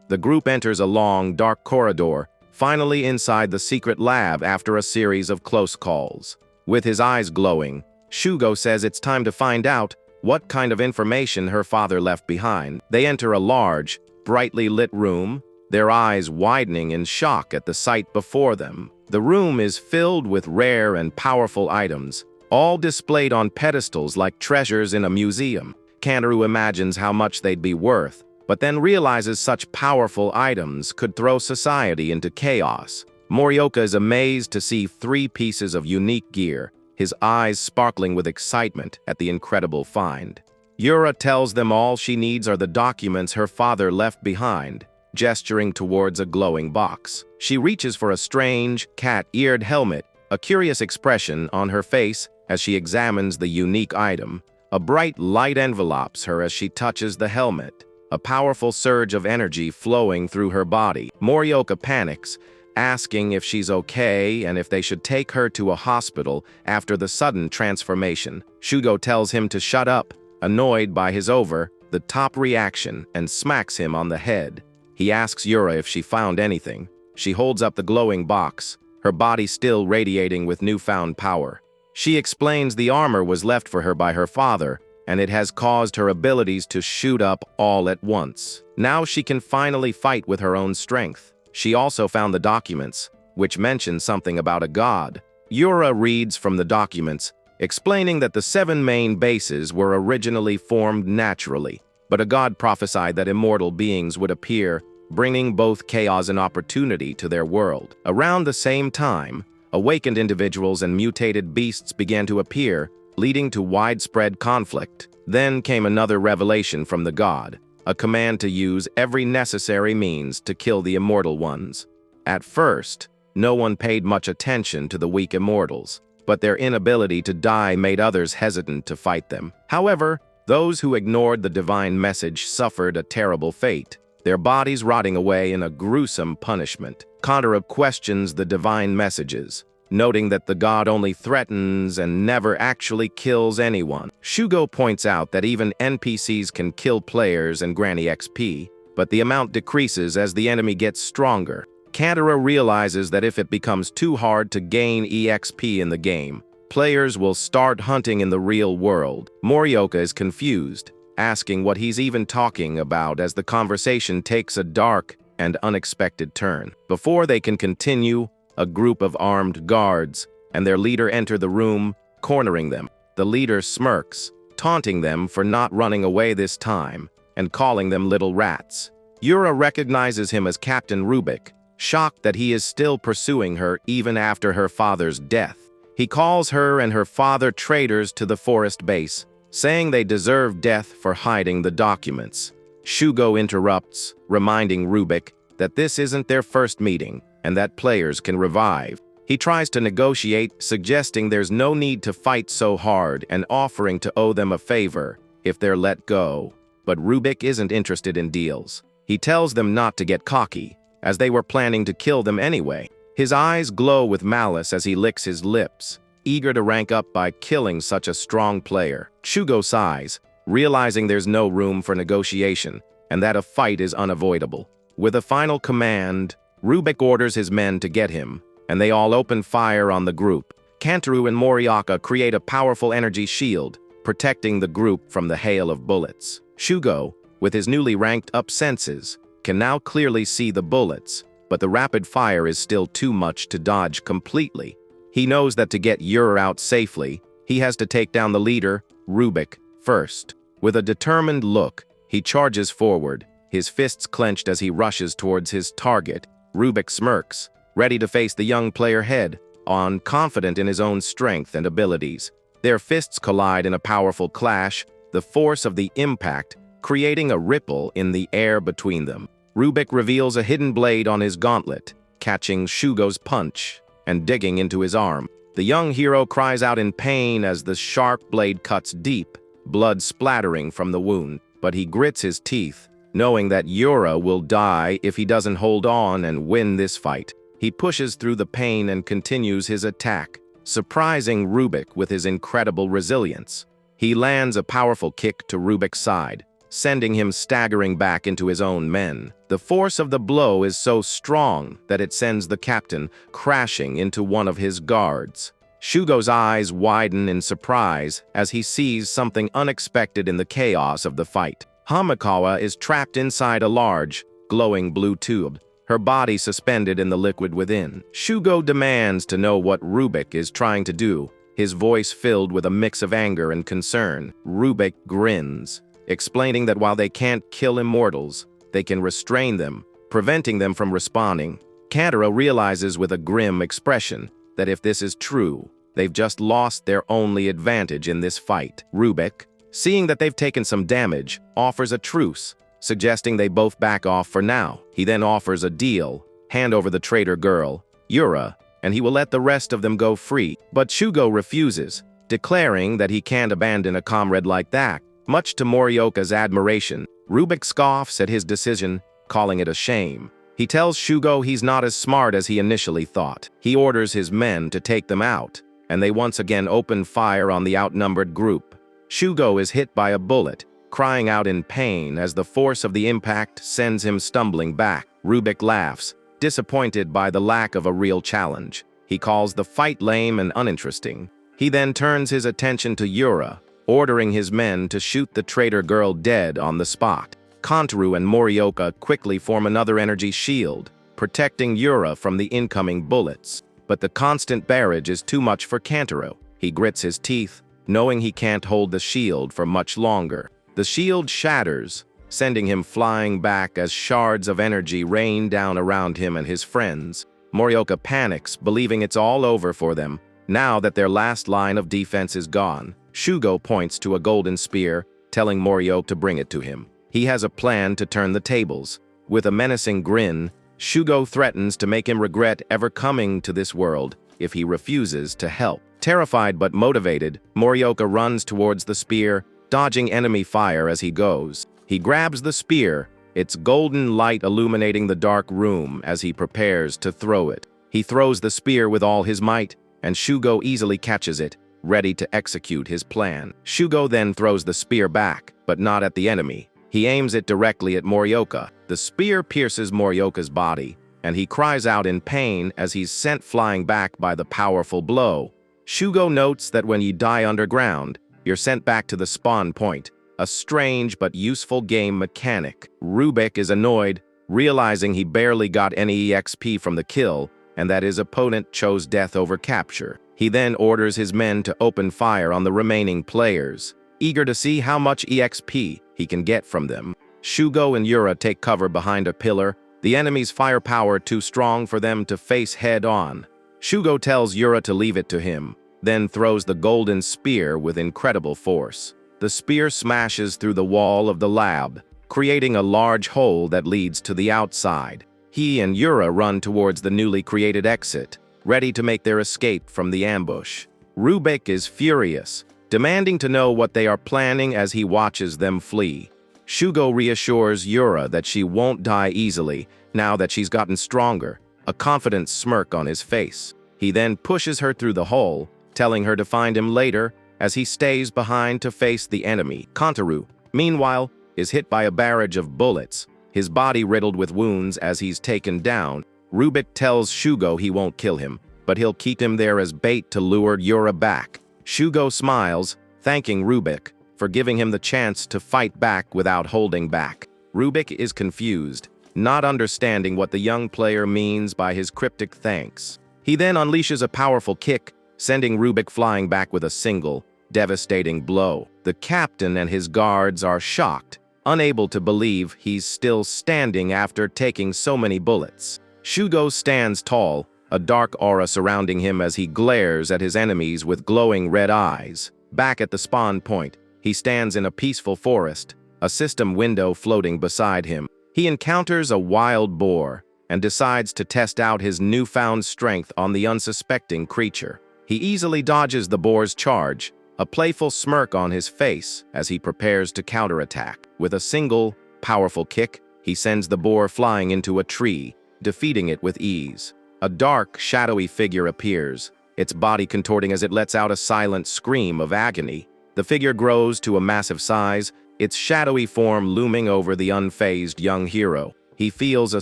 The group enters a long, dark corridor, finally inside the secret lab after a series of close calls. With his eyes glowing, Shugo says it's time to find out what kind of information her father left behind. They enter a large, brightly lit room, their eyes widening in shock at the sight before them. The room is filled with rare and powerful items, all displayed on pedestals like treasures in a museum. Kantaru imagines how much they'd be worth, but then realizes such powerful items could throw society into chaos. Morioka is amazed to see 3 pieces of unique gear, his eyes sparkling with excitement at the incredible find. Yura tells them all she needs are the documents her father left behind, gesturing towards a glowing box. She reaches for a strange, cat-eared helmet, a curious expression on her face as she examines the unique item. A bright light envelopes her as she touches the helmet, a powerful surge of energy flowing through her body. Morioka panics, asking if she's okay and if they should take her to a hospital after the sudden transformation. Shugo tells him to shut up, annoyed by his over-the-top reaction, and smacks him on the head. He asks Yura if she found anything. She holds up the glowing box, her body still radiating with newfound power. She explains the armor was left for her by her father, and it has caused her abilities to shoot up all at once. Now she can finally fight with her own strength. She also found the documents, which mention something about a god. Yura reads from the documents, explaining that the 7 main bases were originally formed naturally, but a god prophesied that immortal beings would appear, bringing both chaos and opportunity to their world. Around the same time, awakened individuals and mutated beasts began to appear, leading to widespread conflict. Then came another revelation from the god, a command to use every necessary means to kill the immortal ones. At first, no one paid much attention to the weak immortals, but their inability to die made others hesitant to fight them. However, those who ignored the divine message suffered a terrible fate, their bodies rotting away in a gruesome punishment. Kantaru questions the divine messages, noting that the god only threatens and never actually kills anyone. Shugo points out that even NPCs can kill players and grant XP, but the amount decreases as the enemy gets stronger. Kantaru realizes that if it becomes too hard to gain EXP in the game, players will start hunting in the real world. Morioka is confused, asking what he's even talking about as the conversation takes a dark and unexpected turn. Before they can continue, a group of armed guards and their leader enter the room, cornering them. The leader smirks, taunting them for not running away this time and calling them little rats. Yura recognizes him as Captain Rubik, shocked that he is still pursuing her even after her father's death. He calls her and her father traitors to the forest base, saying they deserve death for hiding the documents. Shugo interrupts, reminding Rubik that this isn't their first meeting and that players can revive. He tries to negotiate, suggesting there's no need to fight so hard and offering to owe them a favor if they're let go. But Rubik isn't interested in deals. He tells them not to get cocky, as they were planning to kill them anyway. His eyes glow with malice as he licks his lips, eager to rank up by killing such a strong player. Shugo sighs, realizing there's no room for negotiation and that a fight is unavoidable. With a final command, Rubik orders his men to get him, and they all open fire on the group. Kantaru and Morioka create a powerful energy shield, protecting the group from the hail of bullets. Shugo, with his newly ranked up senses, can now clearly see the bullets, but the rapid fire is still too much to dodge completely. He knows that to get Yura out safely, he has to take down the leader, Rubik, first. With a determined look, he charges forward, his fists clenched as he rushes towards his target. Rubik smirks, ready to face the young player head-on, confident in his own strength and abilities. Their fists collide in a powerful clash, the force of the impact creating a ripple in the air between them. Rubik reveals a hidden blade on his gauntlet, catching Shugo's punch and digging into his arm. The young hero cries out in pain as the sharp blade cuts deep, blood splattering from the wound. But he grits his teeth, knowing that Yura will die if he doesn't hold on and win this fight. He pushes through the pain and continues his attack, surprising Rubik with his incredible resilience. He lands a powerful kick to Rubik's side, sending him staggering back into his own men. The force of the blow is so strong that it sends the captain crashing into one of his guards. Shugo's eyes widen in surprise as he sees something unexpected in the chaos of the fight. Himekawa is trapped inside a large, glowing blue tube, her body suspended in the liquid within. Shugo demands to know what Rubik is trying to do, his voice filled with a mix of anger and concern. Rubik grins, explaining that while they can't kill immortals, they can restrain them, preventing them from respawning. Kantaro realizes with a grim expression that if this is true, they've just lost their only advantage in this fight. Rubik, seeing that they've taken some damage, offers a truce, suggesting they both back off for now. He then offers a deal, hand over the traitor girl, Yura, and he will let the rest of them go free. But Shugo refuses, declaring that he can't abandon a comrade like that. Much to Morioka's admiration, Rubik scoffs at his decision, calling it a shame. He tells Shugo he's not as smart as he initially thought. He orders his men to take them out, and they once again open fire on the outnumbered group. Shugo is hit by a bullet, crying out in pain as the force of the impact sends him stumbling back. Rubik laughs, disappointed by the lack of a real challenge. He calls the fight lame and uninteresting. He then turns his attention to Yura, ordering his men to shoot the traitor girl dead on the spot. Kantaro and Morioka quickly form another energy shield, protecting Yura from the incoming bullets. But the constant barrage is too much for Kantaro. He grits his teeth, knowing he can't hold the shield for much longer. The shield shatters, sending him flying back as shards of energy rain down around him and his friends. Morioka panics, believing it's all over for them, now that their last line of defense is gone. Shugo points to a golden spear, telling Morioka to bring it to him. He has a plan to turn the tables. With a menacing grin, Shugo threatens to make him regret ever coming to this world if he refuses to help. Terrified but motivated, Morioka runs towards the spear, dodging enemy fire as he goes. He grabs the spear, its golden light illuminating the dark room as he prepares to throw it. He throws the spear with all his might, and Shugo easily catches it, ready to execute his plan. Shugo then throws the spear back, but not at the enemy. He aims it directly at Morioka. The spear pierces Morioka's body, and he cries out in pain as he's sent flying back by the powerful blow. Shugo notes that when you die underground, you're sent back to the spawn point, a strange but useful game mechanic. Rubik is annoyed, realizing he barely got any EXP from the kill, and that his opponent chose death over capture. He then orders his men to open fire on the remaining players, eager to see how much EXP he can get from them. Shugo and Yura take cover behind a pillar, the enemy's firepower too strong for them to face head-on. Shugo tells Yura to leave it to him, then throws the golden spear with incredible force. The spear smashes through the wall of the lab, creating a large hole that leads to the outside. He and Yura run towards the newly created exit, ready to make their escape from the ambush. Rubik is furious, demanding to know what they are planning as he watches them flee. Shugo reassures Yura that she won't die easily now that she's gotten stronger, a confident smirk on his face. He then pushes her through the hole, telling her to find him later as he stays behind to face the enemy. Kantaro, meanwhile, is hit by a barrage of bullets, his body riddled with wounds as he's taken down. Rubik tells Shugo he won't kill him, but he'll keep him there as bait to lure Yura back. Shugo smiles, thanking Rubik for giving him the chance to fight back without holding back. Rubik is confused, not understanding what the young player means by his cryptic thanks. He then unleashes a powerful kick, sending Rubik flying back with a single, devastating blow. The captain and his guards are shocked, unable to believe he's still standing after taking so many bullets. Shugo stands tall, a dark aura surrounding him as he glares at his enemies with glowing red eyes. Back at the spawn point, he stands in a peaceful forest, a system window floating beside him. He encounters a wild boar and decides to test out his newfound strength on the unsuspecting creature. He easily dodges the boar's charge, a playful smirk on his face as he prepares to counterattack. With a single, powerful kick, he sends the boar flying into a tree, defeating it with ease. A dark, shadowy figure appears, its body contorting as it lets out a silent scream of agony. The figure grows to a massive size, its shadowy form looming over the unfazed young hero. He feels a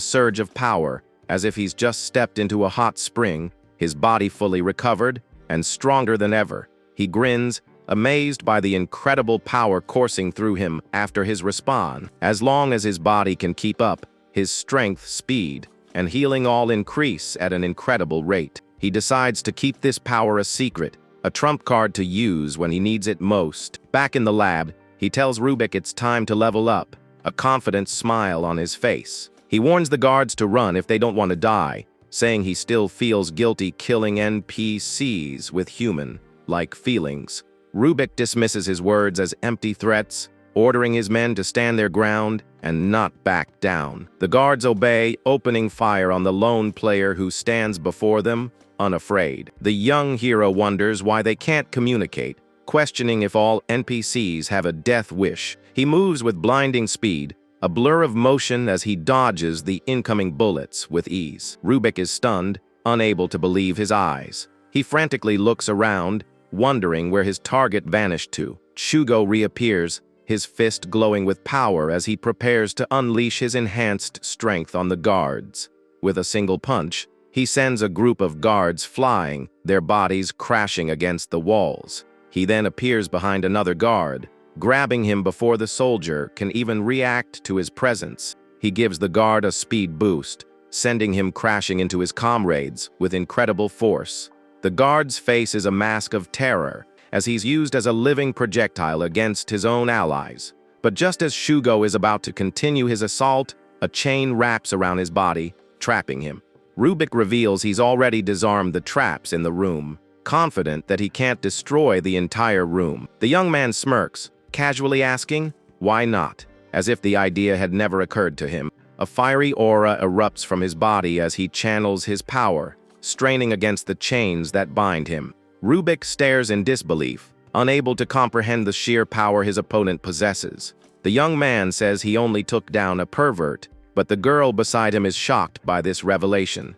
surge of power, as if he's just stepped into a hot spring, his body fully recovered and stronger than ever. He grins, amazed by the incredible power coursing through him after his respawn. As long as his body can keep up, his strength, speed, and healing all increase at an incredible rate. He decides to keep this power a secret, a trump card to use when he needs it most. Back in the lab, he tells Rubik it's time to level up, a confident smile on his face. He warns the guards to run if they don't want to die, saying he still feels guilty killing NPCs with human-like feelings. Rubik dismisses his words as empty threats, ordering his men to stand their ground and not back down. The guards obey, opening fire on the lone player who stands before them, unafraid. The young hero wonders why they can't communicate, questioning if all NPCs have a death wish. He moves with blinding speed, a blur of motion as he dodges the incoming bullets with ease. Rubik is stunned, unable to believe his eyes. He frantically looks around, wondering where his target vanished to. Shugo reappears, his fist glowing with power as he prepares to unleash his enhanced strength on the guards. With a single punch, he sends a group of guards flying, their bodies crashing against the walls. He then appears behind another guard, grabbing him before the soldier can even react to his presence. He gives the guard a speed boost, sending him crashing into his comrades with incredible force. The guard's face is a mask of terror, as he's used as a living projectile against his own allies. But just as Shugo is about to continue his assault, a chain wraps around his body, trapping him. Rubik reveals he's already disarmed the traps in the room, confident that he can't destroy the entire room. The young man smirks, casually asking, "Why not?" as if the idea had never occurred to him. A fiery aura erupts from his body as he channels his power, straining against the chains that bind him. Rubik stares in disbelief, unable to comprehend the sheer power his opponent possesses. The young man says he only took down a pervert, but the girl beside him is shocked by this revelation.